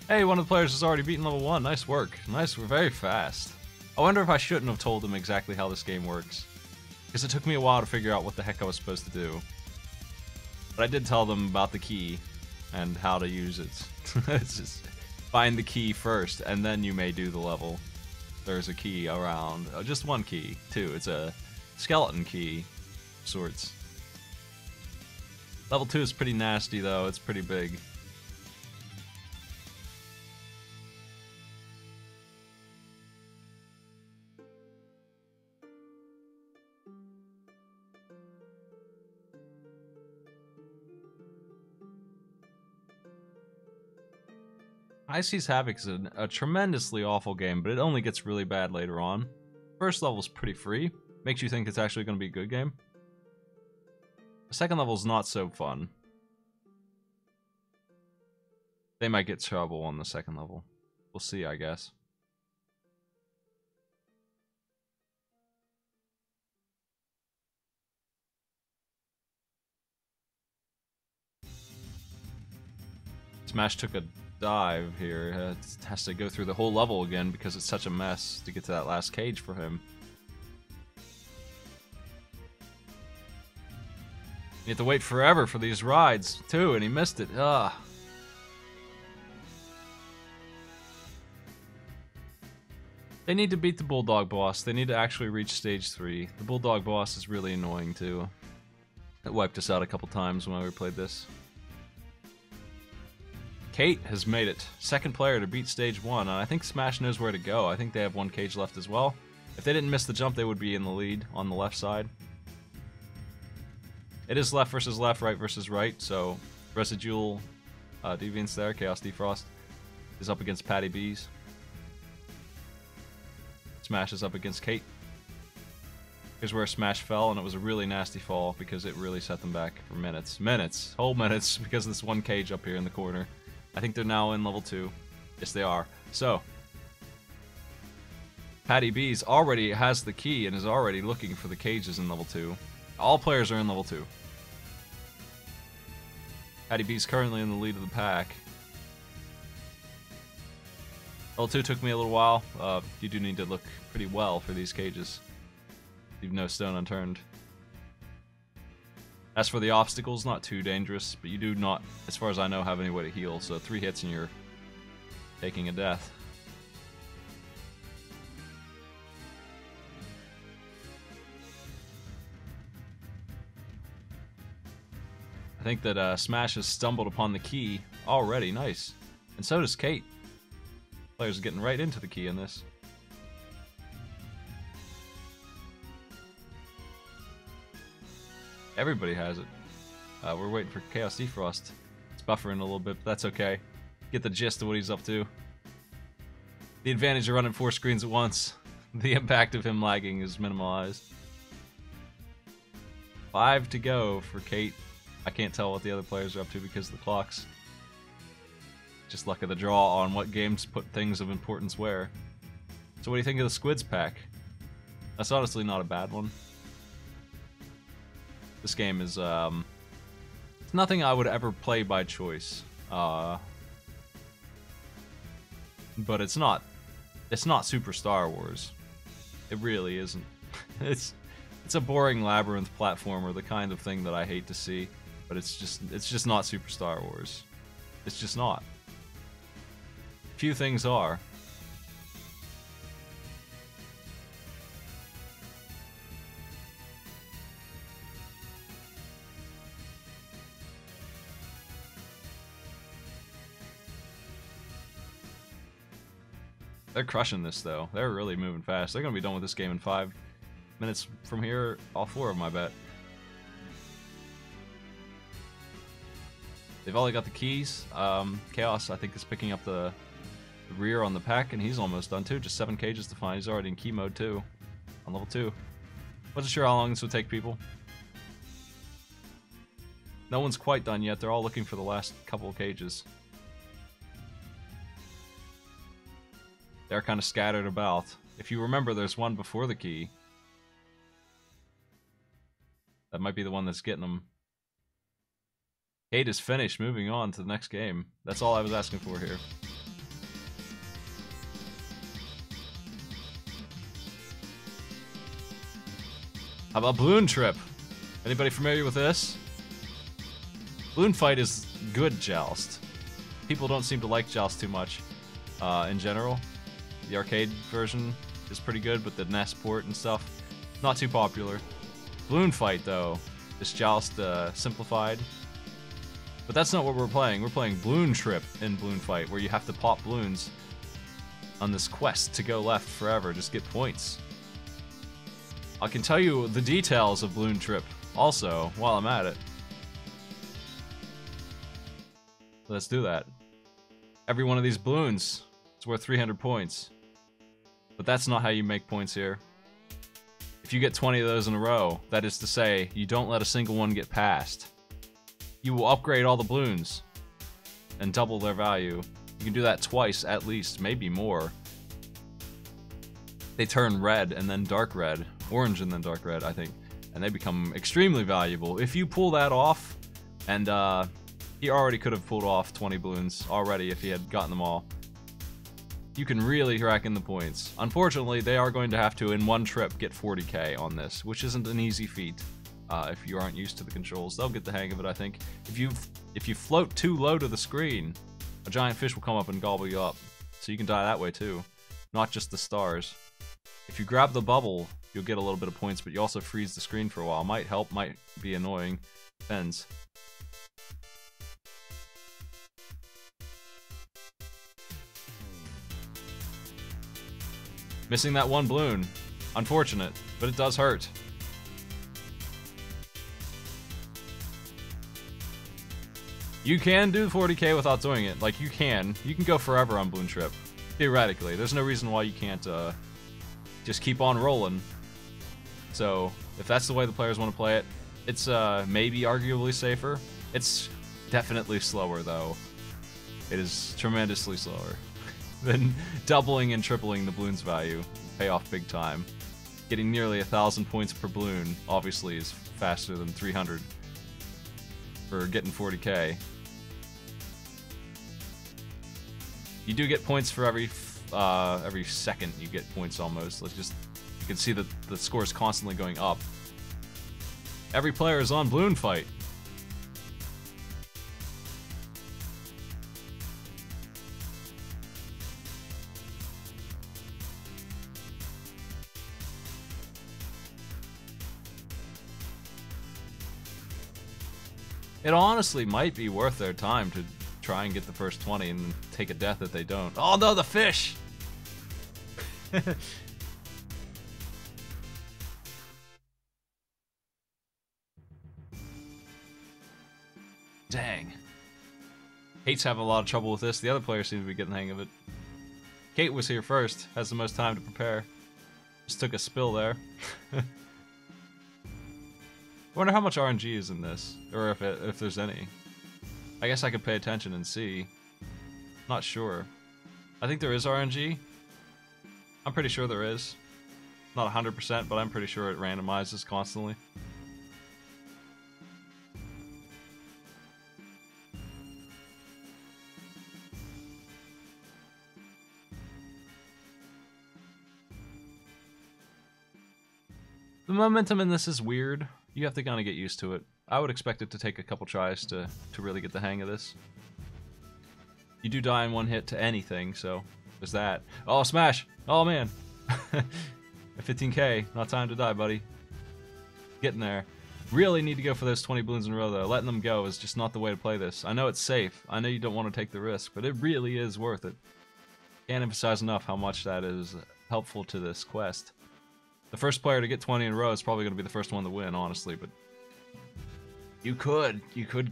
A: Hey, one of the players has already beaten level 1. Nice work. Nice, we're very fast. I wonder if I shouldn't have told them exactly how this game works. Because it took me a while to figure out what the heck I was supposed to do. But I did tell them about the key and how to use it. It's just find the key first, and then you may do the level. There's a key around. Just one key, too. It's a skeleton key of sorts. Level 2 is pretty nasty, though. It's pretty big. Icy's Havoc is a tremendously awful game, but it only gets really bad later on. First level's pretty free. Makes you think it's actually going to be a good game. The second level's not so fun. They might get trouble on the second level. We'll see, I guess. Smash took a dive here. It has to go through the whole level again because it's such a mess to get to that last cage for him. You have to wait forever for these rides, too, and he missed it. Ugh. They need to beat the Bulldog boss. They need to actually reach stage 3. The Bulldog boss is really annoying, too. It wiped us out a couple times when we played this. Kate has made it. Second player to beat stage 1, and I think Smash knows where to go. I think they have one cage left as well. If they didn't miss the jump, they would be in the lead on the left side. It is left versus left, right versus right, so Residual Deviants there, Chaos Defrost, is up against Patty B's. Smash is up against Kate. Here's where Smash fell, and it was a really nasty fall because it really set them back for minutes. Whole minutes, because of this one cage up here in the corner. I think they're now in level 2. Yes, they are. So, Patty B's already has the key and is already looking for the cages in level 2. All players are in level 2. Patty B's currently in the lead of the pack. Level 2 took me a little while. You do need to look pretty well for these cages. Leave no stone unturned. As for the obstacles, not too dangerous, but you do not, as far as I know, have any way to heal, so 3 hits and you're taking a death. I think that Smash has stumbled upon the key already. Nice. And so does Kate. Players are getting right into the key in this. Everybody has it. We're waiting for Chaos Defrost. It's buffering a little bit, but that's okay. Get the gist of what he's up to. The advantage of running 4 screens at once. The impact of him lagging is minimalized. 5 to go for Kate. I can't tell what the other players are up to because of the clocks. Just luck of the draw on what games put things of importance where. So what do you think of the Squids pack? That's honestly not a bad one. This game is it's nothing I would ever play by choice. But it's not Super Star Wars. It really isn't. It's a boring labyrinth platformer, the kind of thing that I hate to see. But it's just not Super Star Wars. It's just not. Few things are. They're crushing this, though. They're really moving fast. They're going to be done with this game in 5 minutes from here. All 4 of them, I bet. They've all got the keys. Chaos, I think, is picking up the rear on the pack, and he's almost done, too. Just 7 cages to find. He's already in key mode, too. On level 2. Wasn't sure how long this would take, people. No one's quite done yet. They're all looking for the last couple of cages. They're kind of scattered about. If you remember, there's one before the key. That might be the one that's getting them. Kate is finished. Moving on to the next game. That's all I was asking for here. How about Balloon Trip? Anybody familiar with this? Balloon Fight is good Joust. People don't seem to like Joust too much in general. The arcade version is pretty good, but the NES port and stuff, not too popular. Balloon Fight, though, is Joust simplified. But that's not what we're playing. We're playing Balloon Trip in Balloon Fight, where you have to pop balloons on this quest to go left forever, just get points. I can tell you the details of Balloon Trip also while I'm at it. Let's do that. Every one of these balloons is worth 300 points. But that's not how you make points here. If you get 20 of those in a row, that is to say, you don't let a single one get past. You will upgrade all the balloons and double their value. You can do that twice at least, maybe more. They turn red and then dark red, orange and then dark red, I think, and they become extremely valuable. If you pull that off and He already could have pulled off 20 balloons already if he had gotten them all. You can really rack in the points. Unfortunately, they are going to have to, in one trip, get 40k on this, which isn't an easy feat. If you aren't used to the controls, they'll get the hang of it, I think. If you float too low to the screen, a giant fish will come up and gobble you up. So you can die that way too, not just the stars. If you grab the bubble, you'll get a little bit of points, but you also freeze the screen for a while. Might help, might be annoying. Depends. Missing that one balloon. Unfortunate, but it does hurt. You can do 40k without doing it. Like, you can go forever on Balloon Trip. Theoretically. There's no reason why you can't just keep on rolling. So, if that's the way the players want to play it, it's maybe arguably safer. It's definitely slower, though. It is tremendously slower than doubling and tripling the balloon's value. Pay off big time. Getting nearly 1,000 points per balloon, obviously, is faster than 300 for getting 40k. You do get points for every second. You get points almost. Like, just you can see that the score is constantly going up. Every player is on balloon fight. It honestly might be worth their time to try and get the first 20 and take a death if they don't. Oh no, the fish! Dang. Kate's having a lot of trouble with this. The other players seem to be getting the hang of it. Kate was here first, has the most time to prepare. Just took a spill there. I wonder how much RNG is in this, or if there's any. I guess I could pay attention and see. Not sure. I think there is RNG. I'm pretty sure there is. Not 100%, but I'm pretty sure it randomizes constantly. The momentum in this is weird. You have to kind of get used to it. I would expect it to take a couple tries to really get the hang of this. You do die in one hit to anything, so there's that. Oh, smash! Oh, man! At 15k, not time to die, buddy. Getting there. Really need to go for those 20 balloons in a row, though. Letting them go is just not the way to play this. I know it's safe. I know you don't want to take the risk, but it really is worth it. Can't emphasize enough how much that is helpful to this quest. The first player to get 20 in a row is probably going to be the first one to win, honestly, but you could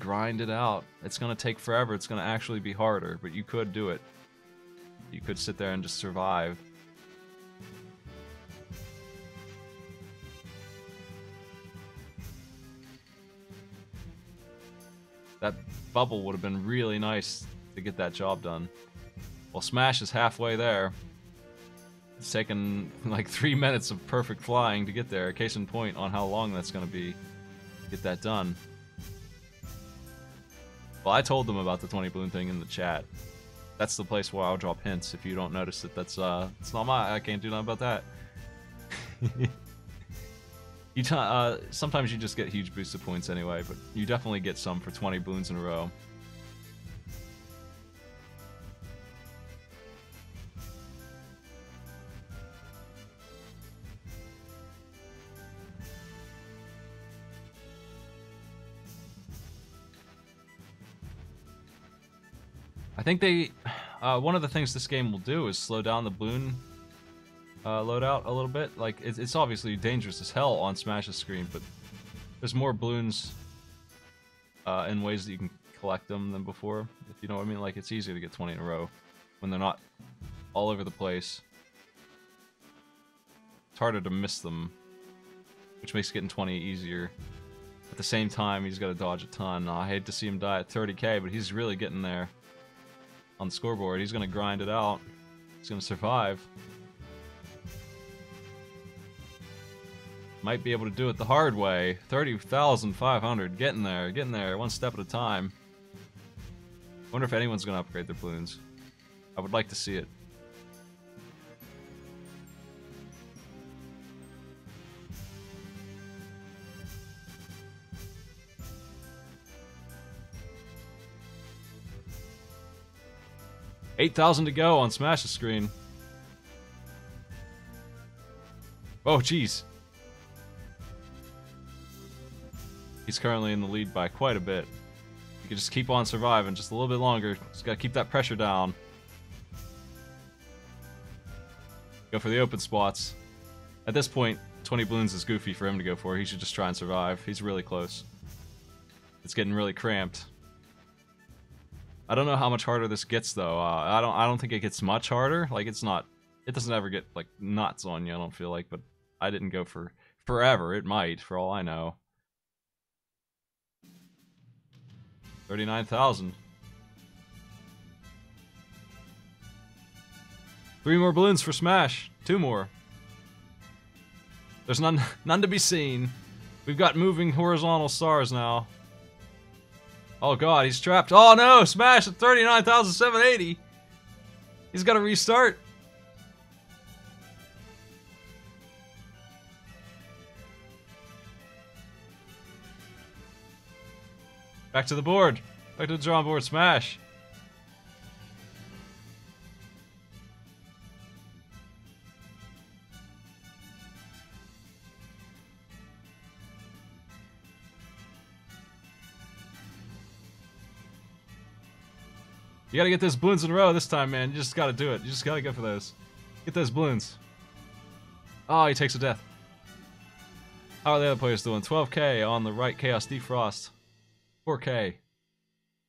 A: grind it out. It's going to take forever. It's going to actually be harder, but you could do it. You could sit there and just survive. That bubble would have been really nice to get that job done. Well, Smash is halfway there. It's taken like 3 minutes of perfect flying to get there. Case in point on how long that's going to be to get that done. Well, I told them about the 20 balloon thing in the chat. That's the place where I'll drop hints. If you don't notice it, that's it's not I can't do nothing about that. Sometimes you just get huge boosted points anyway, but you definitely get some for 20 balloons in a row. I think one of the things this game will do is slow down the balloon loadout a little bit. Like, it's obviously dangerous as hell on Smash's screen, but there's more balloons in ways that you can collect them than before, if you know what I mean. Like, it's easier to get 20 in a row when they're not all over the place. It's harder to miss them, which makes getting 20 easier. At the same time, he's got to dodge a ton. I hate to see him die at 30k, but he's really getting there on the scoreboard. He's going to grind it out. He's going to survive. Might be able to do it the hard way. 30,500. Getting there, one step at a time. Wonder if anyone's gonna upgrade their balloons. I would like to see it. $8,000 to go on Smash's screen. Oh, jeez. He's currently in the lead by quite a bit. You can just keep on surviving just a little bit longer. Just gotta keep that pressure down. Go for the open spots. At this point, 20 balloons is goofy for him to go for. He should just try and survive. He's really close. It's getting really cramped. I don't know how much harder this gets though. I don't think it gets much harder. Like it doesn't ever get like nuts on you, I don't feel like, but I didn't go for forever. It might, for all I know. 39,000. 3 more balloons for Smash. 2 more. There's none to be seen. We've got moving horizontal stars now. Oh god, he's trapped. Oh no, Smash at 39,780. He's got to restart. Back to the board. Back to the drawing board, Smash. You gotta get those balloons in a row this time, man. You just gotta do it. You just gotta go for those. Get those balloons. Oh, he takes a death. How are the other players doing? 12k on the right, Chaos Defrost. 4k.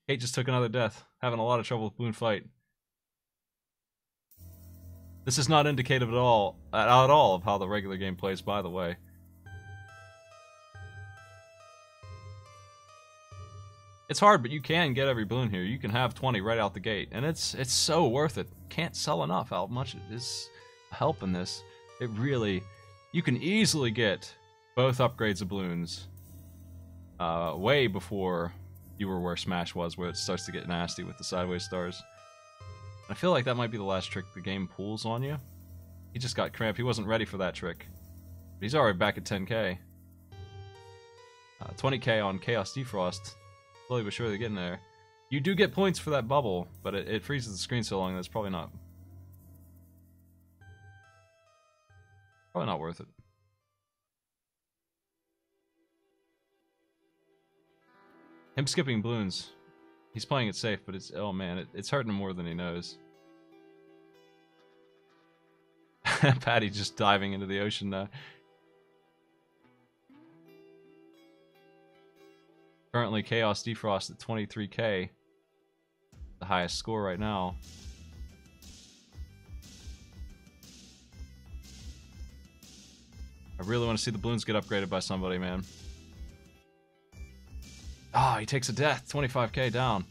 A: Kate just took another death. Having a lot of trouble with balloon fight. This is not indicative at all of how the regular game plays, by the way. It's hard, but you can get every balloon here. You can have 20 right out the gate, and it's so worth it. Can't sell enough how much it is helping this. It really, you can easily get both upgrades of balloons way before you were where Smash was, where it starts to get nasty with the sideways stars. I feel like that might be the last trick the game pulls on you. He just got cramped. He wasn't ready for that trick. But he's already back at 10k. 20k on Chaos Defrost. Slowly but surely getting there. You do get points for that bubble, but it freezes the screen so long that it's probably not worth it. Him skipping balloons. He's playing it safe, but oh man, it's hurting him more than he knows. Patty just diving into the ocean now. Currently, Chaos Defrost at 23k. The highest score right now. I really want to see the balloons get upgraded by somebody, man. Oh, he takes a death. 25k down.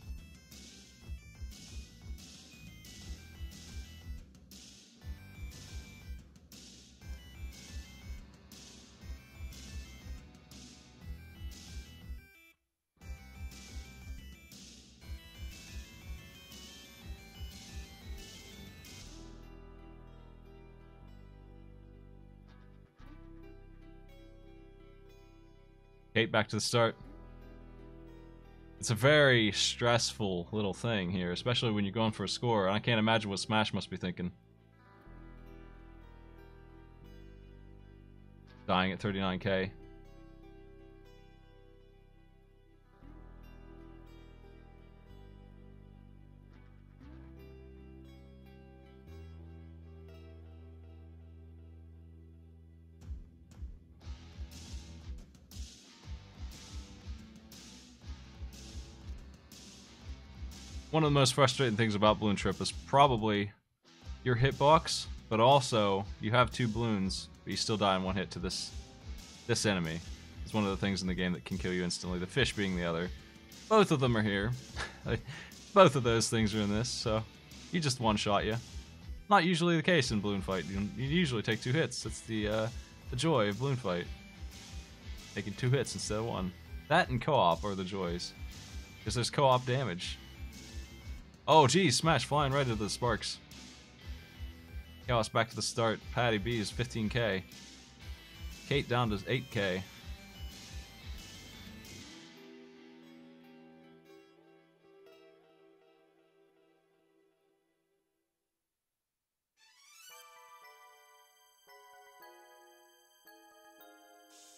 A: Kate, back to the start. It's a very stressful little thing here, especially when you're going for a score, and I can't imagine what Smash must be thinking. Dying at 39k. One of the most frustrating things about Balloon Trip is probably your hitbox, but also you have 2 balloons, but you still die in 1 hit to this enemy. It's one of the things in the game that can kill you instantly, the fish being the other. Both of them are here. Both of those things are in this, so you just one-shot you. Not usually the case in Balloon Fight. You usually take 2 hits. That's the joy of Balloon Fight. Taking 2 hits instead of 1. That and co-op are the joys. Because there's co-op damage. Oh, geez, Smash flying right into the sparks. Chaos back to the start. Patty B is 15k. Kate down to 8k.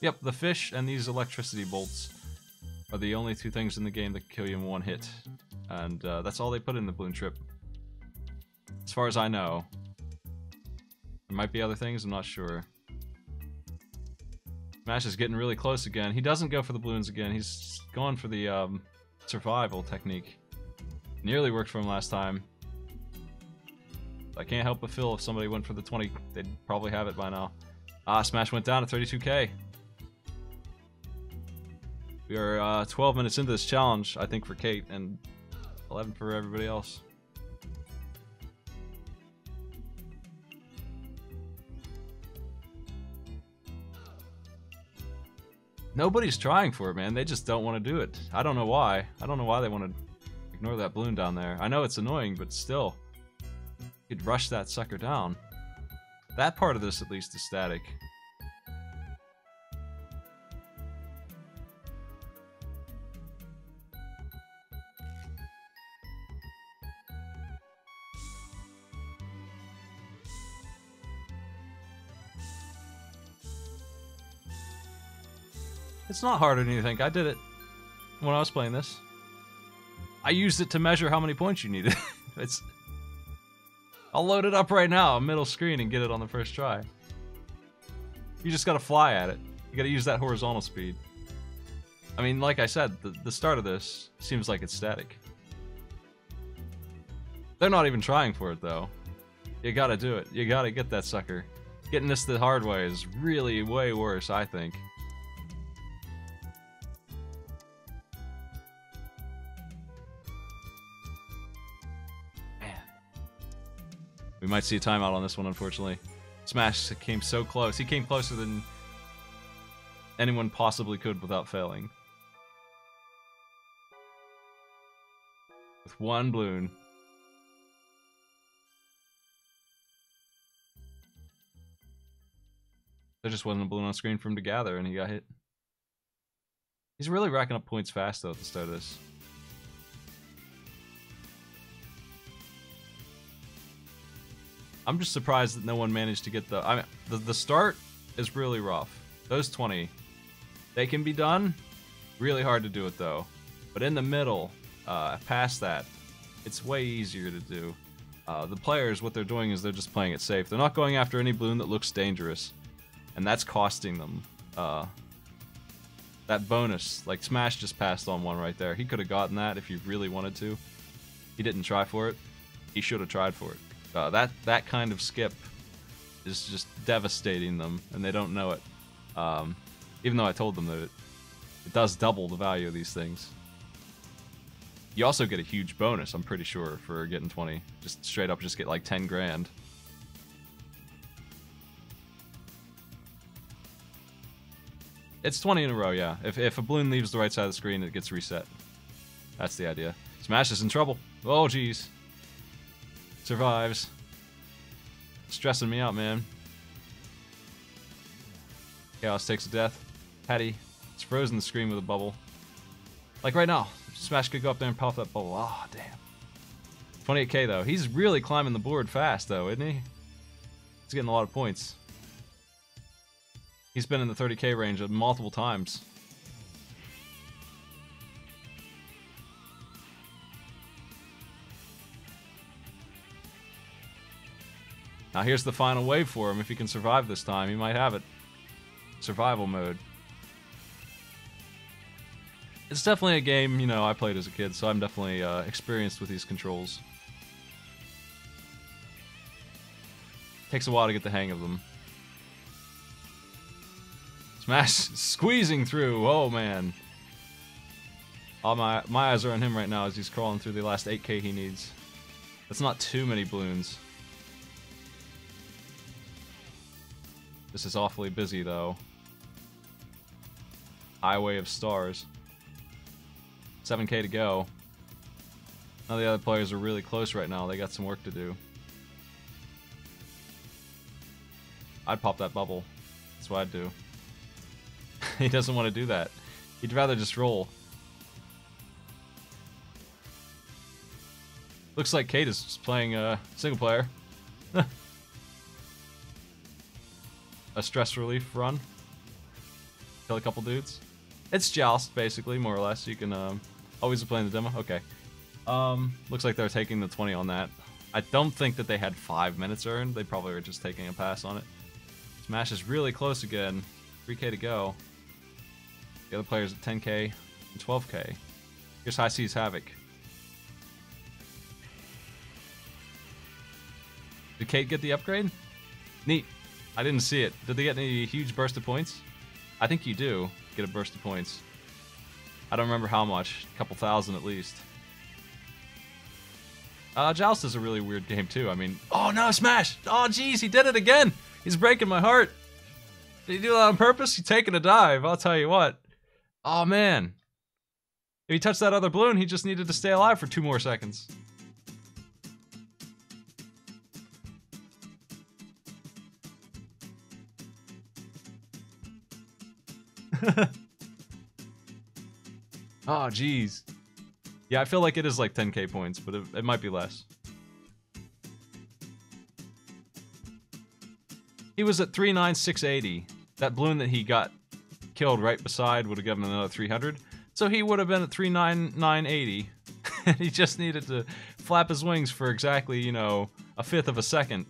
A: Yep, the fish and these electricity bolts are the only two things in the game that kill you in one hit. And that's all they put in the balloon trip. As far as I know. There might be other things, I'm not sure. Smash is getting really close again. He doesn't go for the balloons again. He's going for the survival technique. Nearly worked for him last time. I can't help but feel if somebody went for the 20, they'd probably have it by now. Ah, Smash went down to 32k. We are 12 minutes into this challenge, I think, for Kate, and 11 for everybody else. Nobody's trying for it, man. They just don't want to do it. I don't know why. I don't know why they want to ignore that balloon down there. I know it's annoying, but still. You could rush that sucker down. That part of this, at least, is static. It's not harder than you think. I did it when I was playing this. I used it to measure how many points you needed. I'll load it up right now, middle screen, and get it on the first try. You just gotta fly at it. You gotta use that horizontal speed. I mean, like I said, the start of this seems like it's static. They're not even trying for it, though. You gotta do it. You gotta get that sucker. Getting this the hard way is really way worse, I think. We might see a timeout on this one, unfortunately. Smash came so close. He came closer than anyone possibly could without failing. With one balloon. There just wasn't a balloon on screen for him to gather, and he got hit. He's really racking up points fast, though, at the start of this. I'm just surprised that no one managed to get the... I mean, the start is really rough. Those 20, they can be done. Really hard to do it, though. But in the middle, past that, it's way easier to do. The players, what they're doing is they're just playing it safe. They're not going after any balloon that looks dangerous. And that's costing them. That bonus. Like, Smash just passed on one right there. He could have gotten that if he really wanted to. He didn't try for it. He should have tried for it. That kind of skip is just devastating them, and they don't know it. Even though I told them that it does double the value of these things. You also get a huge bonus, I'm pretty sure, for getting 20. Just straight up just get like 10 grand. It's 20 in a row, yeah. If a balloon leaves the right side of the screen, it gets reset. That's the idea. Smash is in trouble. Oh, jeez. Survives. Stressing me out, man. Chaos takes a death. Patty is frozen the screen with a bubble. Like right now. Smash could go up there and pop that bubble. Ah, oh, damn. 28k though. He's really climbing the board fast though, isn't he? He's getting a lot of points. He's been in the 30k range multiple times. Now here's the final wave for him. If he can survive this time, he might have it. Survival mode. It's definitely a game, you know, I played as a kid, so I'm definitely experienced with these controls. Takes a while to get the hang of them. Smash squeezing through. Oh man. All my eyes are on him right now as he's crawling through the last 8k he needs. That's not too many balloons. This is awfully busy, though. Highway of Stars. 7k to go. Now the other players are really close right now. They got some work to do. I'd pop that bubble. That's what I'd do. He doesn't want to do that. He'd rather just roll. Looks like Kate is just playing single player. A stress relief run. Kill a couple dudes. It's Joust, basically, more or less. You can, always playing the demo? Okay. Looks like they're taking the 20 on that. I don't think that they had 5 minutes earned. They probably were just taking a pass on it. Smash is really close again. 3k to go. The other players at 10k and 12k. Here's High Seas Havoc. Did Kate get the upgrade? Neat. I didn't see it. Did they get any huge burst of points? I think you do get a burst of points. I don't remember how much. A couple thousand at least. Joust is a really weird game too. I mean, oh no, Smash! Oh jeez, he did it again! He's breaking my heart. Did he do that on purpose? He's taking a dive, I'll tell you what. Oh man. If he touched that other balloon, he just needed to stay alive for 2 more seconds. Oh, jeez. Yeah, I feel like it is like 10k points, but it might be less. He was at 39680. That balloon that he got killed right beside would have given him another 300. So he would have been at 39980. And he just needed to flap his wings for exactly, you know, a fifth of a second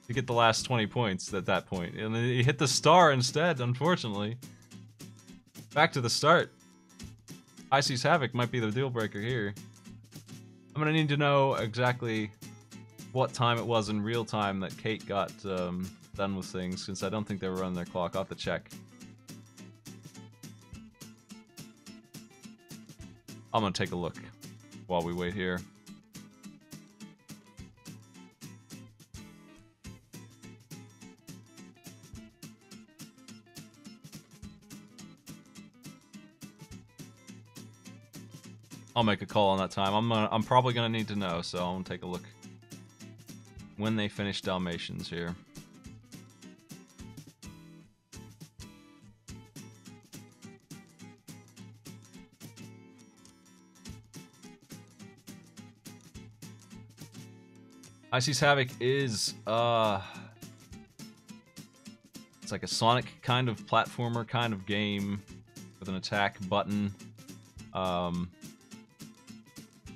A: to get the last 20 points at that point. And then he hit the star instead, unfortunately. Back to the start. High Seas Havoc might be the deal breaker here. I'm gonna need to know exactly what time it was in real time that Kate got done with things, since I don't think they were running their clock. I'll have to check. I'm gonna take a look while we wait here. I'll make a call on that time. I'm probably gonna need to know, so I'm gonna take a look when they finish Dalmatians here. High Seas Havoc is it's like a Sonic kind of platformer kind of game with an attack button.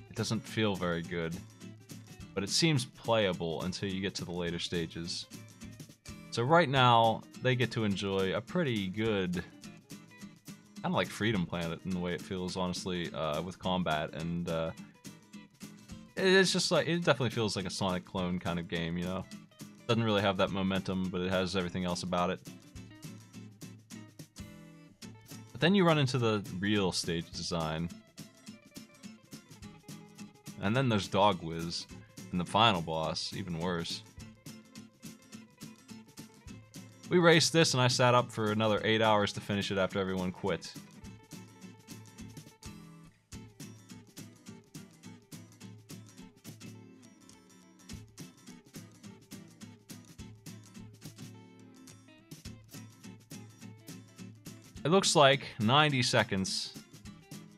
A: It doesn't feel very good, but it seems playable until you get to the later stages. So right now, they get to enjoy a pretty good, kind of like Freedom Planet in the way it feels, honestly, with combat, and it's just like, it definitely feels like a Sonic clone kind of game, you know? Doesn't really have that momentum, but it has everything else about it. But then you run into the real stage design. And then there's Dog Whiz, and the final boss, even worse. We raced this, and I sat up for another 8 hours to finish it after everyone quit. It looks like 90 seconds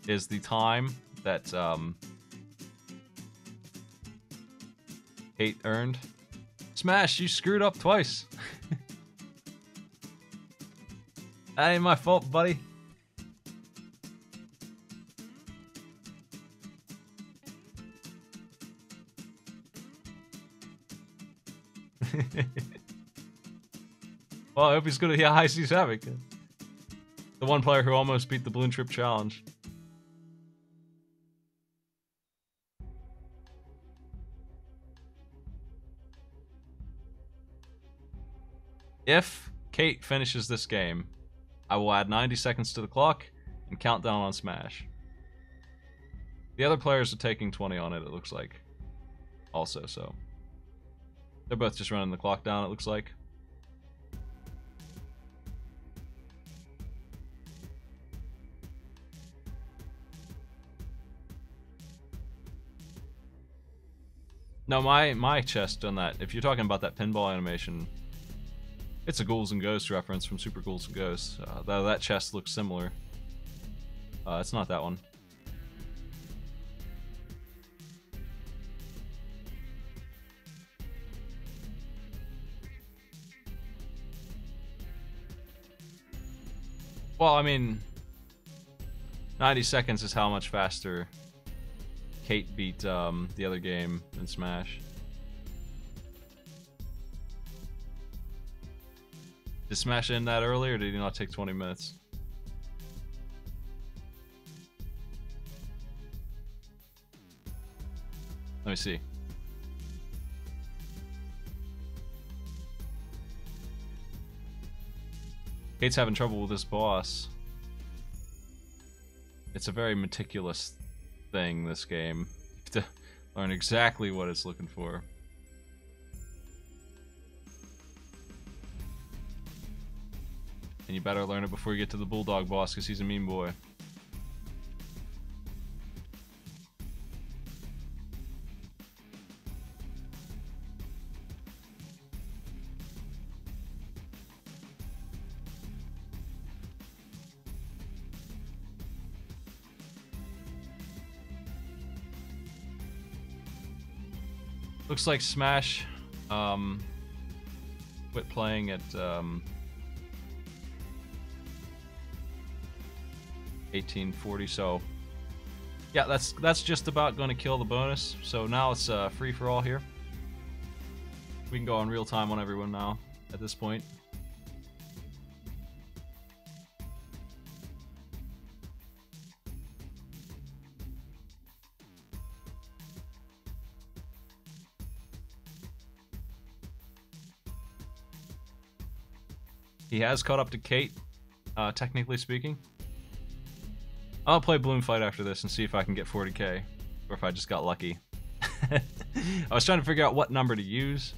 A: is the time that, Kate earned. Smash, you screwed up twice. That ain't my fault, buddy. Well, I hope he's gonna hear High Seas Havoc. The one player who almost beat the Balloon Trip Challenge. If Kate finishes this game, I will add 90 seconds to the clock and count down on Smash. The other players are taking 20 on it looks like. Also, so. They're both just running the clock down, it looks like. No, my chest on that, if you're talking about that pinball animation, it's a Ghouls and Ghosts reference from Super Ghouls and Ghosts. Though that chest looks similar. It's not that one. Well, I mean, 90 seconds is how much faster Kate beat the other game in Smash. Did Smash end that early, or did he not take 20 minutes? Let me see. Kate's having trouble with this boss. It's a very meticulous thing, this game. You have to learn exactly what it's looking for. And you better learn it before you get to the Bulldog boss, because he's a mean boy. Looks like Smash quit playing at 1840, so yeah, that's just about going to kill the bonus. So now it's free for all here. We can go on real time on everyone now at this point. He has caught up to Kate, technically speaking. I'll play Bloom Fight after this and see if I can get 40k, or if I just got lucky. I was trying to figure out what number to use.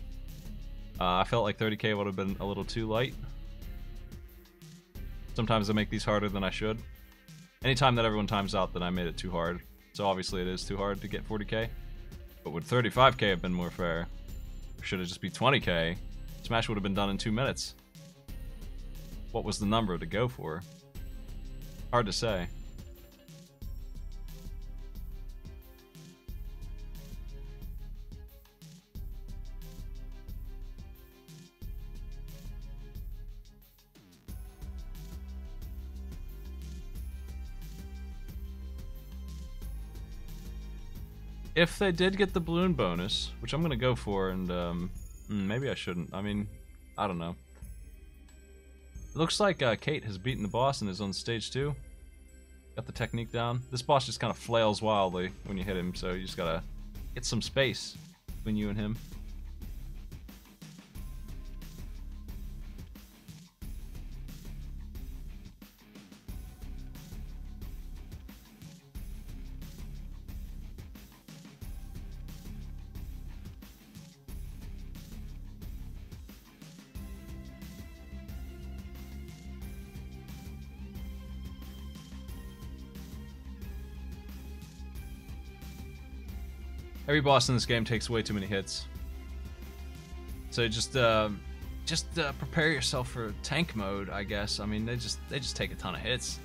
A: I felt like 30k would have been a little too light. Sometimes I make these harder than I should. Anytime that everyone times out, then I made it too hard. So obviously it is too hard to get 40k. But would 35k have been more fair? Or should it just be 20k? Smash would have been done in 2 minutes. What was the number to go for? Hard to say. If they did get the balloon bonus, which I'm gonna go for, and maybe I shouldn't. I mean, I don't know. It looks like Kate has beaten the boss and is on stage 2. Got the technique down. This boss just kind of flails wildly when you hit him, so you just gotta get some space between you and him. Every boss in this game takes way too many hits. So just prepare yourself for tank mode, I guess. I mean, they just take a ton of hits.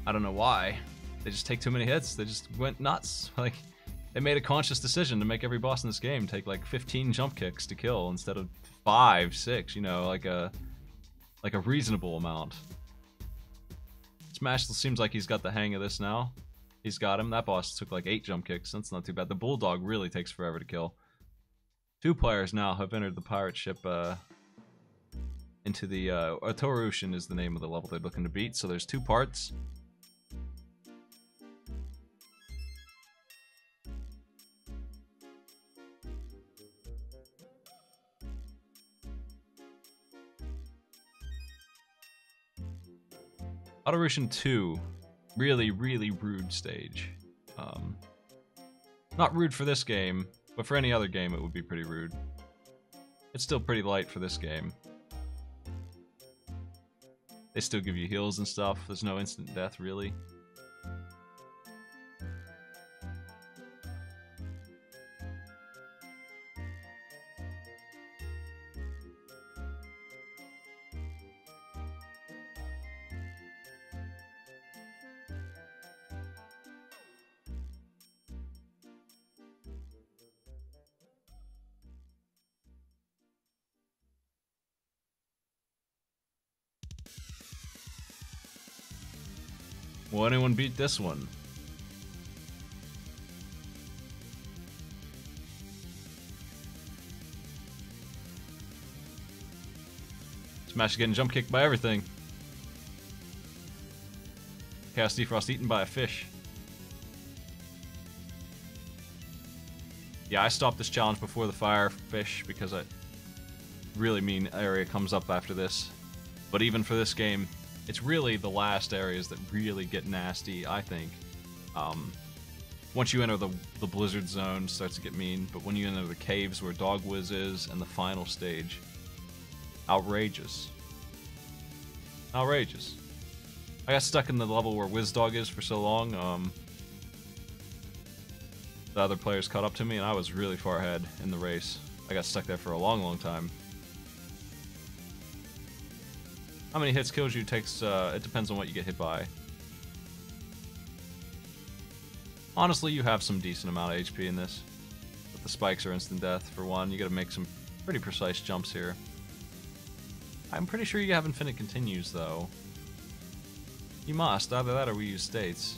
A: I don't know why. They just take too many hits. They just went nuts. Like, they made a conscious decision to make every boss in this game take like 15 jump kicks to kill instead of 5, 6. You know, like a reasonable amount. Smash seems like he's got the hang of this now. He's got him. That boss took like 8 jump kicks. That's not too bad. The Bulldog really takes forever to kill. 2 players now have entered the pirate ship into the... Torushin is the name of the level they're looking to beat. So there's 2 parts. Autorushin 2. Really, really rude stage. Not rude for this game, but for any other game it would be pretty rude. It's still pretty light for this game. They still give you heals and stuff. There's no instant death, really. Will anyone beat this one? Smash getting jump kicked by everything. Chaos Defrost eaten by a fish. Yeah, I stopped this challenge before the fire fish because a really mean area comes up after this. But even for this game, it's really the last areas that really get nasty, I think. Once you enter the blizzard zone, it starts to get mean, but when you enter the caves where Dog Wiz is and the final stage, outrageous. Outrageous. I got stuck in the level where WizDog is for so long, the other players caught up to me and I was really far ahead in the race. I got stuck there for a long, long time. How many hits kills you takes, it depends on what you get hit by. Honestly, you have some decent amount of HP in this. But the spikes are instant death, for one. You gotta make some pretty precise jumps here. I'm pretty sure you have infinite continues, though. You must. Either that or we use states.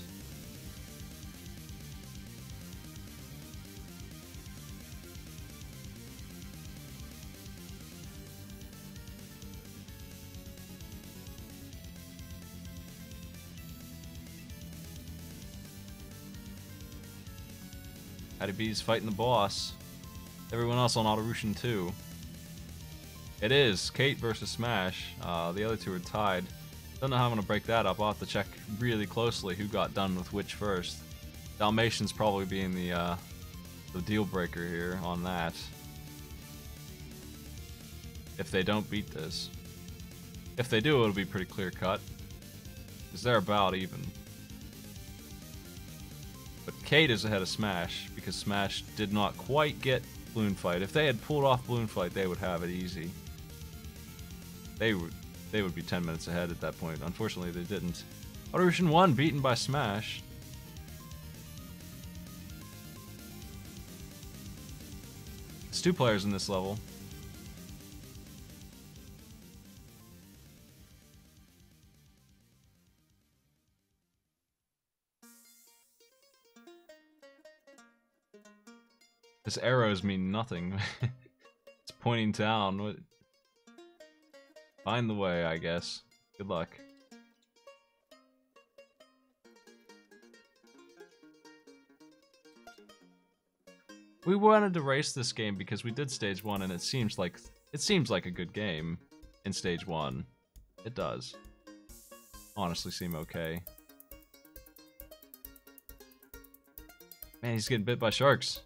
A: Hattie B's fighting the boss. Everyone else on Autorushin too. It is Kate versus Smash. The other two are tied. Don't know how I'm gonna break that up. I'll have to check really closely who got done with which first. Dalmatians probably being the deal breaker here on that. If they don't beat this. If they do, it'll be pretty clear cut. Because they're about even. But Kate is ahead of Smash, because Smash did not quite get Balloon Fight. If they had pulled off Balloon Fight, they would have it easy. They would be 10 minutes ahead at that point. Unfortunately, they didn't. Autorushin 1 beaten by Smash. It's 2 players in this level. His arrows mean nothing. It's pointing down. What? Find the way, I guess. Good luck. We wanted to race this game because we did stage 1 and it seems like a good game in stage 1. It does. Honestly seem okay. Man, he's getting bit by sharks.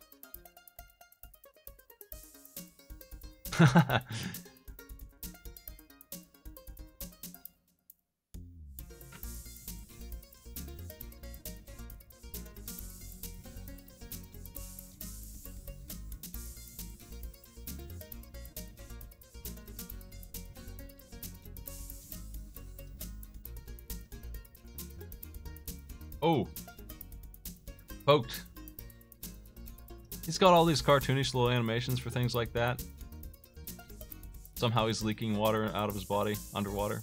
A: Oh. Poked. He's got all these cartoonish little animations for things like that. Somehow he's leaking water out of his body underwater.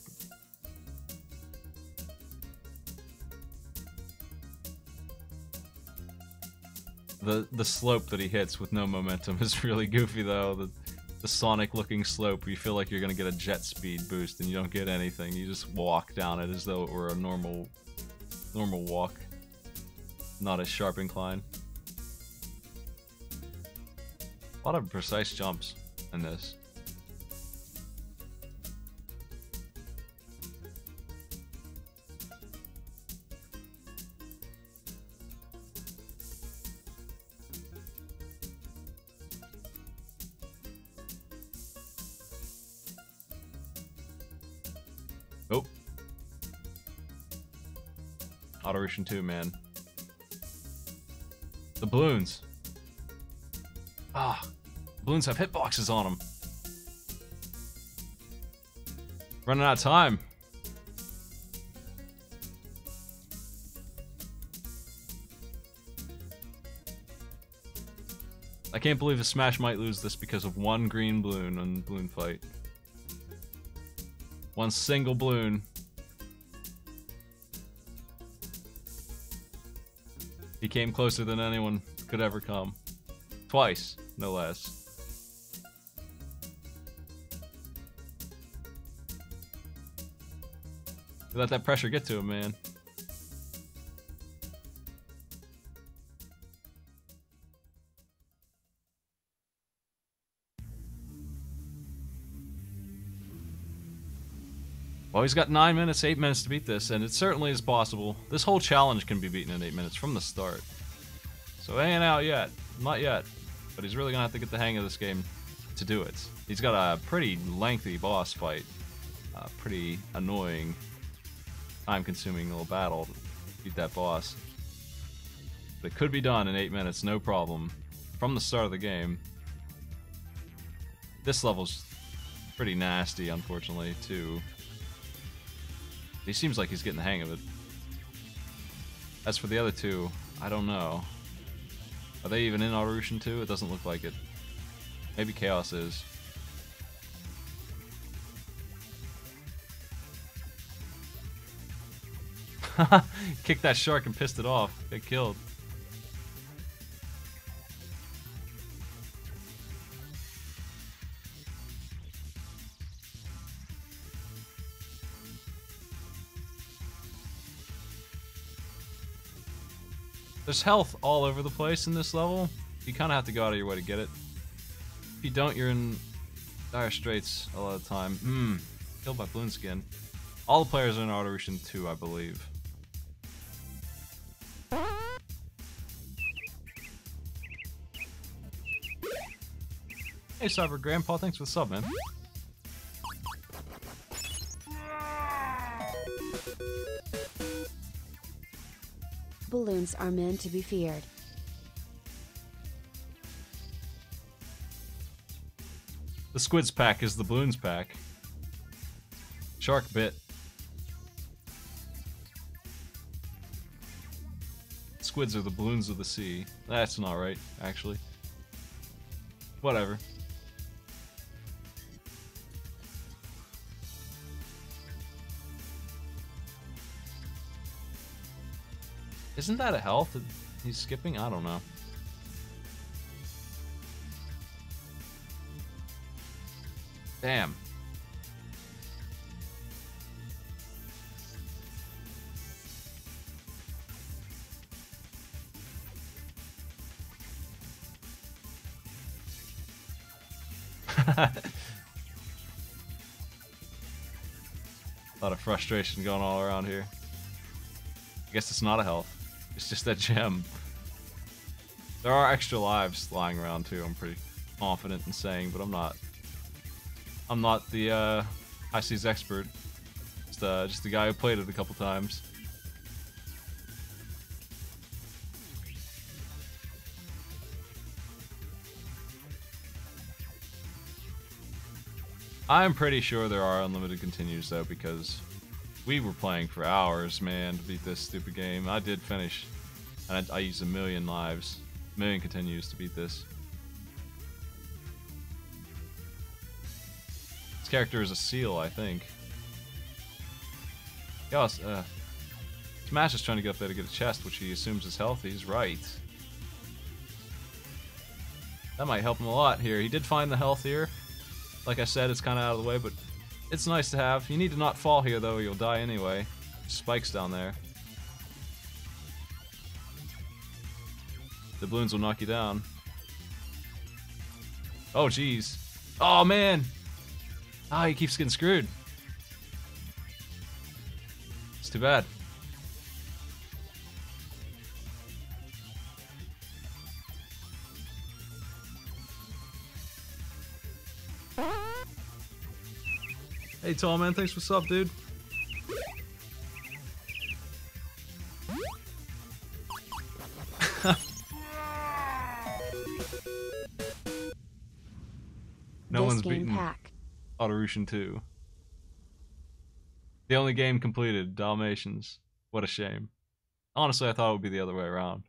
A: The slope that he hits with no momentum is really goofy though. The Sonic looking slope, you feel like you're gonna get a jet speed boost and you don't get anything. You just walk down it as though it were a normal walk. Not a sharp incline. A lot of precise jumps in this. Oh. Autorushin 2, man. The balloons. Ah, balloons have hitboxes on them. Running out of time. I can't believe a Smash might lose this because of one green balloon on Balloon Fight. One single balloon. He came closer than anyone could ever come. Twice, no less. Let that pressure get to him, man. Well, he's got 9 minutes, 8 minutes to beat this, and it certainly is possible. This whole challenge can be beaten in 8 minutes from the start. So it ain't out yet. Not yet. But he's really gonna have to get the hang of this game to do it. He's got a pretty lengthy boss fight. Pretty annoying, time-consuming little battle to beat that boss. But it could be done in 8 minutes, no problem. From the start of the game. This level's pretty nasty, unfortunately, too. He seems like he's getting the hang of it. As for the other two, I don't know. Are they even in Autorution 2? It doesn't look like it. Maybe Chaos is. Kicked that shark and pissed it off. Get killed. There's health all over the place in this level. You kind of have to go out of your way to get it. If you don't, you're in dire straits a lot of the time. Killed by balloon skin. All the players are in Autorution 2, I believe. Hey, Cyber Grandpa, thanks for the sub, man.
D: Balloons are meant to be feared.
A: The Squids pack is the Balloons pack. Shark bit. Squids are the balloons of the sea. That's not right, actually. Whatever. Isn't that a health that he's skipping? I don't know. Damn. A lot of frustration going all around here. I guess it's not a health. It's just that gem. There are extra lives lying around too, I'm pretty confident in saying, but I'm not the high seas expert. Just the guy who played it a couple times. I'm pretty sure there are unlimited continues though, because we were playing for hours, man, to beat this stupid game. I did finish, and I used 1,000,000 lives, 1,000,000 continues to beat this. This character is a seal, I think. Yes, Smash is trying to get up there to get a chest, which he assumes is healthy. He's right. That might help him a lot here. He did find the health here. Like I said, it's kind of out of the way, but it's nice to have. You need to not fall here, though, or you'll die anyway. Spikes down there. The balloons will knock you down. Oh, jeez. Oh, man! Ah, he keeps getting screwed. It's too bad. Hey, tall man, thanks for sub, dude. No one's beaten Autorution 2. The only game completed, Dalmatians. What a shame. Honestly, I thought it would be the other way around.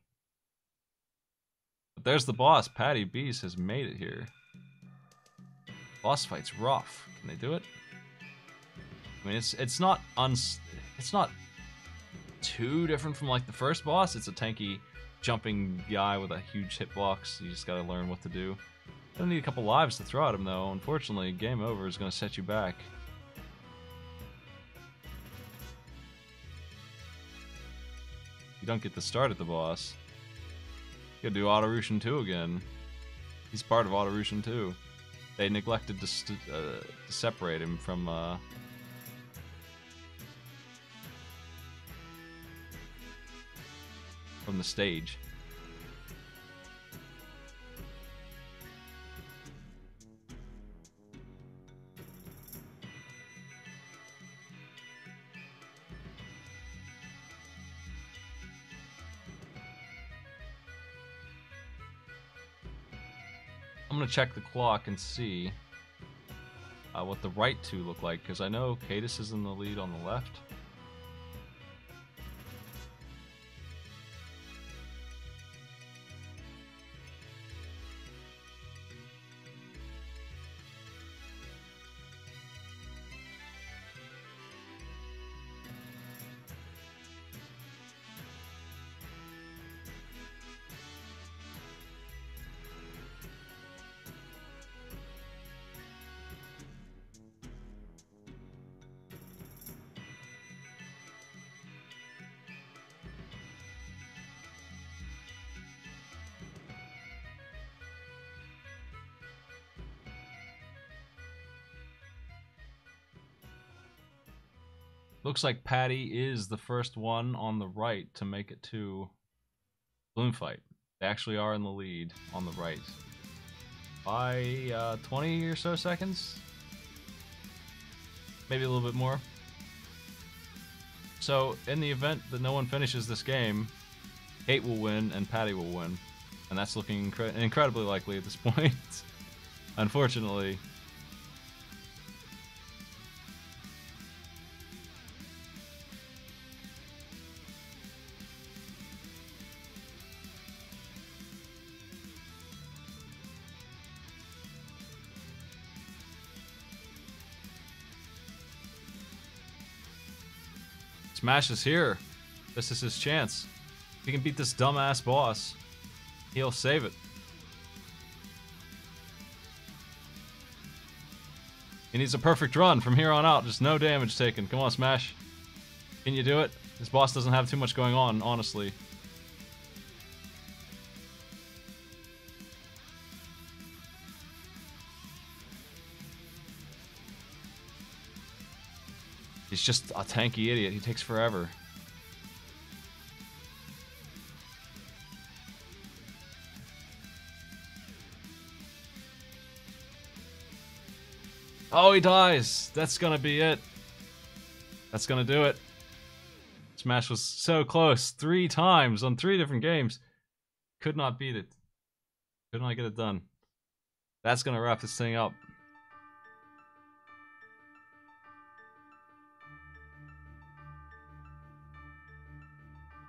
A: But there's the boss. Patty Beast has made it here. Boss fight's rough. Can they do it? I mean, it's not too different from like the first boss. It's a tanky jumping guy with a huge hitbox. You just gotta learn what to do. Gonna need a couple lives to throw at him though. Unfortunately, game over is gonna set you back. You don't get to start at the boss. You gotta do Autorushin 2 again. He's part of Autorushin 2. They neglected to separate him from the stage. I'm gonna check the clock and see what the right two look like, because I know Cadus is in the lead on the left. Looks like Patty is the first one on the right to make it to Balloon Fight. They actually are in the lead on the right by 20 or so seconds, maybe a little bit more. So in the event that no one finishes this game, Kate will win and Patty will win, and that's looking incredibly likely at this point. Unfortunately. Smash is here. This is his chance. If he can beat this dumbass boss, he'll save it. He needs a perfect run from here on out. Just no damage taken. Come on, Smash. Can you do it? This boss doesn't have too much going on, honestly. He's just a tanky idiot. He takes forever. Oh, he dies. That's gonna be it. That's gonna do it. Smash was so close. 3 times on 3 different games. Could not beat it. Could not get it done. That's gonna wrap this thing up.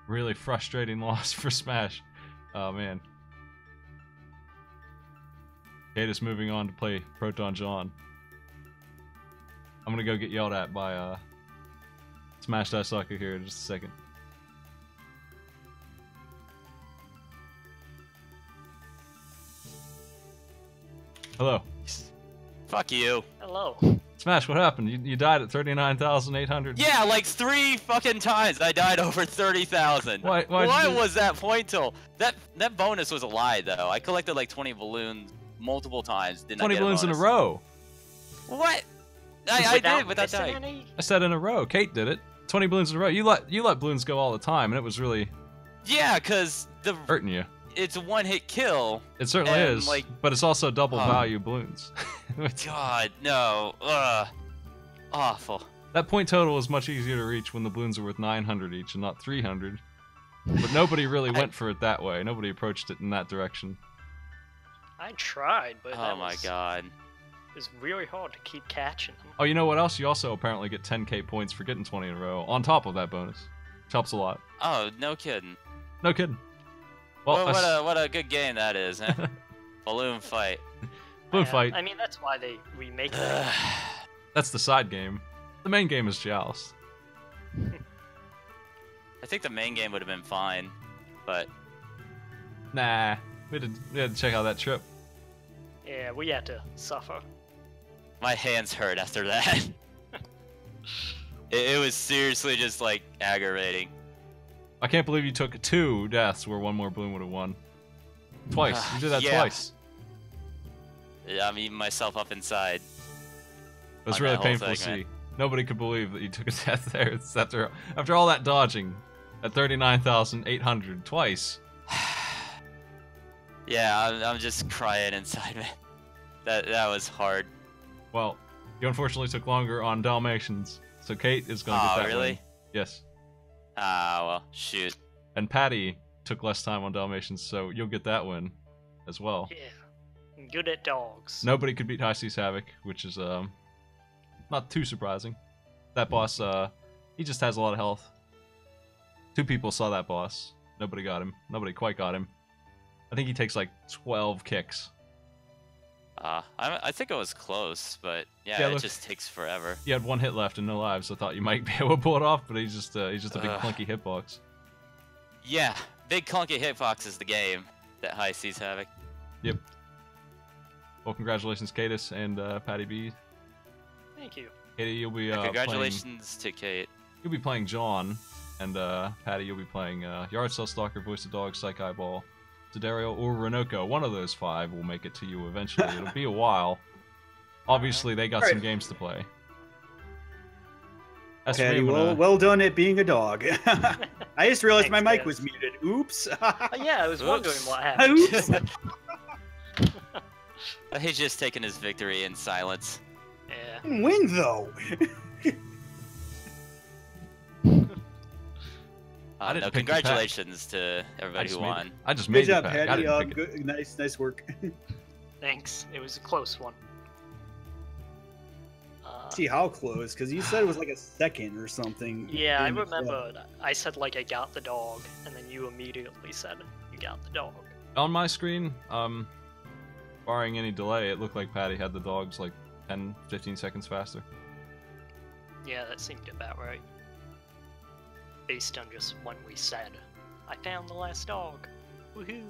A: Really frustrating loss for Smash. Oh man. Kate moving on to play Proton John. I'm gonna go get yelled at by Smash Dice Soccer here in just a second. Hello.
E: Fuck you.
F: Hello.
A: Smash, what happened? You died at 39,800?
E: Yeah, like 3 fucking times I died over 30,000.
A: Why
E: was that point till? That bonus was a lie though. I collected like 20 balloons multiple times.
A: 20 balloons in a row.
E: What? I did without dying.
A: I said in a row. Kate did it. 20 balloons in a row. You let balloons go all the time, and it was really
E: Yeah, cause
A: hurting you.
E: It's a one-hit kill.
A: It certainly is, like, but it's also double value balloons.
E: God, no. Ugh. Awful.
A: That point total is much easier to reach when the balloons are worth 900 each and not 300. But nobody really went for it that way. Nobody approached it in that direction.
F: I tried, but
E: oh my god.
F: It was really hard to keep catching them.
A: Oh, you know what else? You also apparently get 10k points for getting 20 in a row, on top of that bonus. Which helps a lot.
E: Oh, no kidding.
A: No kidding. Well,
E: what a good game that is, huh? Balloon Fight.
A: Balloon Fight.
F: I mean, that's why they remake it.
A: That's the side game. The main game is Joust.
E: I think the main game would have been fine, but
A: Nah, we had to check out that trip.
F: Yeah, we had to suffer.
E: My hands hurt after that. It was seriously just like aggravating.
A: I can't believe you took 2 deaths where 1 more balloon would have won. Twice. You did that
E: Yeah.
A: twice.
E: Yeah, I'm eating myself up inside.
A: It was
E: On
A: really
E: that whole
A: painful to
E: segment.
A: see. Nobody could believe that you took a death there. It's after all that dodging at 39,800 twice.
E: Yeah, I'm just crying inside, man. That was hard.
A: Well, you unfortunately took longer on Dalmatians, so Kate is going to get
E: Oh,
A: that
E: really?
A: win. Yes.
E: Ah, well, shoot.
A: And Patty took less time on Dalmatians, so you'll get that win as well.
F: Yeah. I'm good at dogs.
A: Nobody could beat High Seas Havoc, which is not too surprising. That boss, he just has a lot of health. 2 people saw that boss. Nobody got him. Nobody quite got him. I think he takes like 12 kicks.
E: I think it was close, but yeah,
A: Yeah,
E: it
A: look.
E: just takes forever.
A: He had 1 hit left and no lives, so I thought you might be able to pull it off, but he's just a big
E: Ugh.
A: clunky hitbox.
E: Yeah, big clunky hitbox is the game that High Seas Havoc.
A: Yep. Well, congratulations, Katus and Patty B.
F: Thank you.
A: Katie, you'll be
E: Congratulations to Kate.
A: You'll be playing John, and Patty, you'll be playing Yard Cell Stalker, Voice of Dog, Psych Eyeball, Tadario, or Renoko. One of those 5 will make it to you eventually. It'll be a while. Obviously, they got some games to play. As for me,
G: Patty,
A: I'm gonna-
G: well done at being a dog. I just realized my
F: Thanks,
G: mic
F: guys.
G: was muted. Oops.
F: Yeah, I was wondering
E: Oops.
F: what happened.
G: Oops.
E: He's just taking his victory in silence.
F: Yeah.
G: Win though.
A: I didn't
E: No,
A: pick the pack.
E: congratulations to everybody who won.
A: I just
G: Good
A: made
G: job,
A: the pack. I
G: Patty.
A: didn't pick it.
G: Good, nice work.
F: Thanks. It was a close one.
G: See how close? Because you said it was like a second or something.
F: Yeah, I
G: in the
F: remember I said like I got the dog, and then you immediately said you got the dog.
A: On my screen, barring any delay, it looked like Patty had the dogs like 10, 15 seconds faster.
F: Yeah, that seemed about right. Based on just when we said, I found the last dog. Woohoo!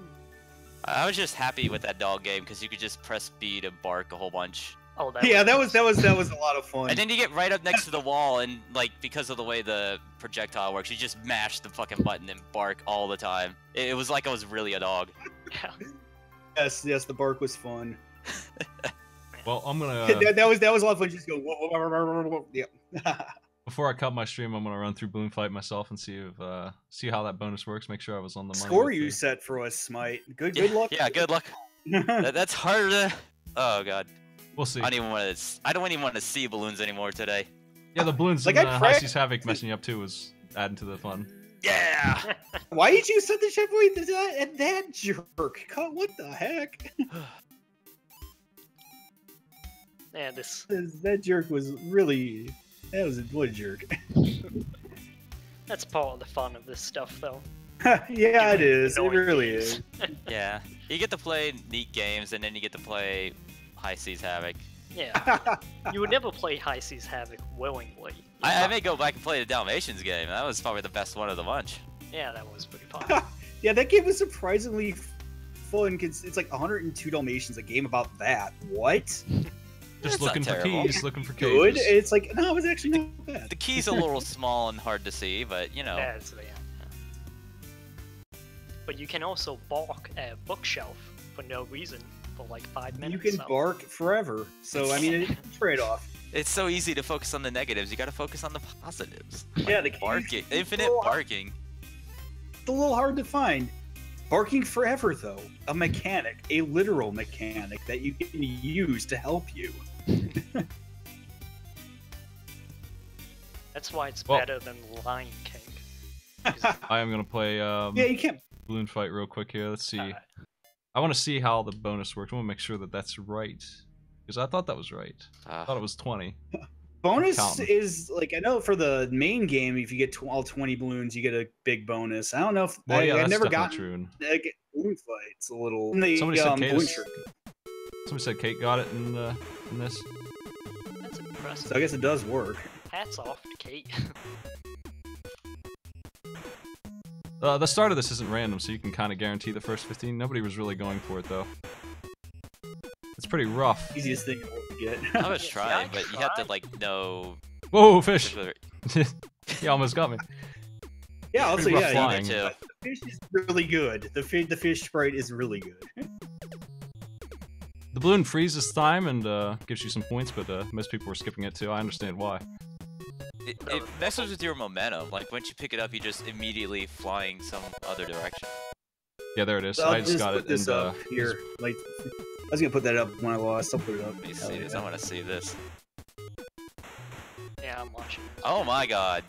E: I was just happy with that dog game because you could just press B to bark a whole bunch.
F: Oh,
G: Yeah, that was a lot of fun.
E: And then you get right up next to the wall, and like because of the way the projectile works, you just mash the fucking button and bark all the time. It was like I was really a dog.
F: Yeah.
G: Yes, the bark was fun.
A: Well, I'm gonna
G: that was a lot of fun. Just go. Whoa, whoa, whoa, whoa, whoa, yeah.
A: before I cut my stream, I'm gonna run through Balloon Fight myself and see how that bonus works. Make sure I was on the money.
G: Score
A: with
G: you
A: the-
G: set for us, Smite. Good luck.
E: Yeah, good luck. That's harder to... Oh god.
A: We'll see.
E: I don't even want to see balloons anymore today.
A: Yeah, the balloons
G: Like,
A: and
G: I
A: High Seas Havoc messing you up too was adding to the fun.
E: Yeah.
G: Why did you set the checkpoint at that jerk? God, what the heck?
F: Yeah, this.
G: That jerk was really. What a jerk.
F: That's part of the fun of this stuff, though.
G: Yeah, it is. It
F: Annoying
G: really
F: games.
G: is.
E: Yeah. You get to play neat games, and then you get to play High Seas Havoc.
F: Yeah. You would never play High Seas Havoc willingly.
E: I may go back and play the Dalmatians game. That was probably the best one of the bunch.
F: Yeah, that was pretty fun.
G: Yeah, that game was surprisingly fun. Cause it's like 102 Dalmatians, a game about that. What?
A: Just
E: That's not
A: looking for
E: terrible.
A: keys, looking for
G: Good.
A: cages.
G: It's like no, it was actually not bad.
E: The key's a little small and hard to see, but you know.
F: Yeah, it's, yeah. But you can also bark at a bookshelf for no reason for like 5 minutes.
G: You can
F: so-
G: bark forever. So I mean, it's a trade-off.
E: It's so easy to focus on the negatives. You gotta focus on the positives.
G: Yeah, the
E: Barking. Infinite
G: so-
E: barking.
G: It's a little hard to find. Barking forever, though. A mechanic, a literal mechanic that you can use to help you.
F: That's why it's
A: Well-
F: better than Lion King.
A: I am gonna play
G: Yeah, you can't.
A: Balloon Fight real quick here. Let's see.
F: Alright.
A: I want to see how the bonus works. I want to make sure that that's right because I thought that was right. I thought it was 20.
G: Bonus
A: Counting.
G: is like I know for the main game, if you get all 20 balloons, you get a big bonus. I don't know if
A: Well, yeah,
G: I've
A: that's
G: never
A: definitely
G: gotten
A: true.
G: like, balloon fights a little. In the,
A: Somebody said
G: balloon
A: Cadus.
G: trick.
A: Somebody said Kate got it in this.
F: That's impressive.
G: So I guess it does work.
F: Hats off to Kate.
A: The start of this isn't random, so you can kind of guarantee the first 15. Nobody was really going for it, though. It's pretty rough.
G: Easiest thing to get.
E: I was trying, but you have to like know.
A: Whoa, fish! He almost got me.
G: Yeah, I'll
A: Pretty
G: say
A: rough flying.
G: the fish is really good. The fish sprite is really good.
A: The balloon freezes time and gives you some points, but most people were skipping it too. I understand why.
E: It messes with your momentum. Like once you pick it up, you just immediately flying some other direction.
A: Yeah, there it is.
G: So
A: I just got
G: put
A: it.
G: this
A: And
G: up here. Like, I was gonna put that up when I lost. I'll put it up.
E: Let me see this. I want to see this.
F: Yeah, I'm watching.
E: Oh my god.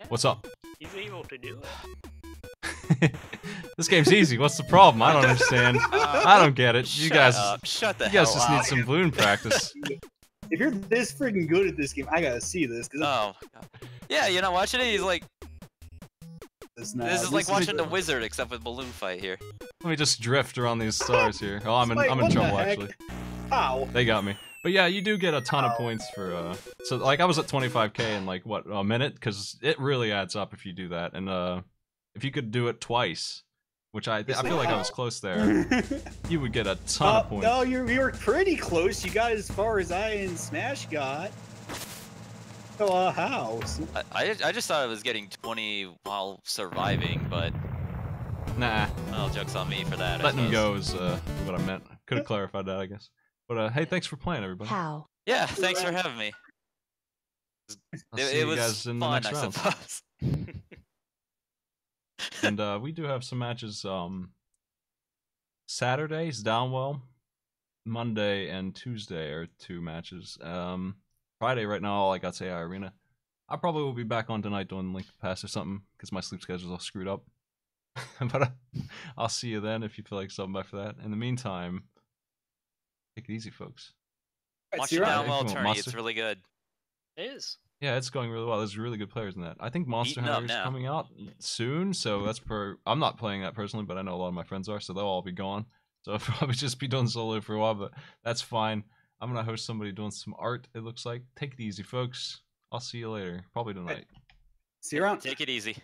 A: what's up?
F: He's able to do it.
A: This game's easy. What's the problem? I don't understand. I don't get it. You guys
E: Shut the
A: you
E: hell
A: guys just
E: up.
A: need some balloon practice.
G: If you're this freaking good at this game, I gotta see this. Cause
E: Oh. my God. Yeah, you're not watching it. He's like, this is like watching the Wizard, except with balloon fight here.
A: Let me just drift around these stars here. Oh, I'm in
G: Wait, what the
A: trouble
G: heck?
A: actually.
G: How?
A: They got me. But yeah, you do get a ton of points for so like I was at 25k in like what, a minute, because it really adds up if you do that. And if you could do it twice, which I feel like I was close there, you would get a ton of points.
G: No, you were pretty close. You got as far as I and Smash got. So, how?
E: I just thought I was getting 20 while surviving, but
A: Nah,
E: well, joke's on me for that.
A: letting
E: I
A: him
E: suppose.
A: go is what I meant. Could have clarified that, I guess. But hey, thanks for playing, everybody.
D: How?
E: Yeah, thanks for having me.
A: I'll see
E: It
A: you
E: was
A: guys in the
E: fun,
A: next
E: I
A: round.
E: suppose.
A: And we do have some matches. Saturday's Downwell, Monday and Tuesday are 2 matches. Friday right now, all I got's AI Arena. I probably will be back on tonight doing Link Pass or something because my sleep schedule's all screwed up. But I'll see you then if you feel like stopping by for that. In the meantime, take it easy, folks.
E: Watch
G: You're
E: the
G: right.
E: Downwell
A: Come on,
E: tourney.
A: Monster.
E: It's really good.
F: It is.
A: Yeah, it's going really well. There's really good players in that. I think Monster
E: Heating up
A: Hunter's
E: now.
A: coming out soon, so that's I'm not playing that personally, but I know a lot of my friends are, so they'll all be gone. So I'll probably just be doing solo for a while, but that's fine. I'm gonna host somebody doing some art, it looks like. Take it easy, folks. I'll see you later. Probably tonight.
G: See you around.
E: Take it easy.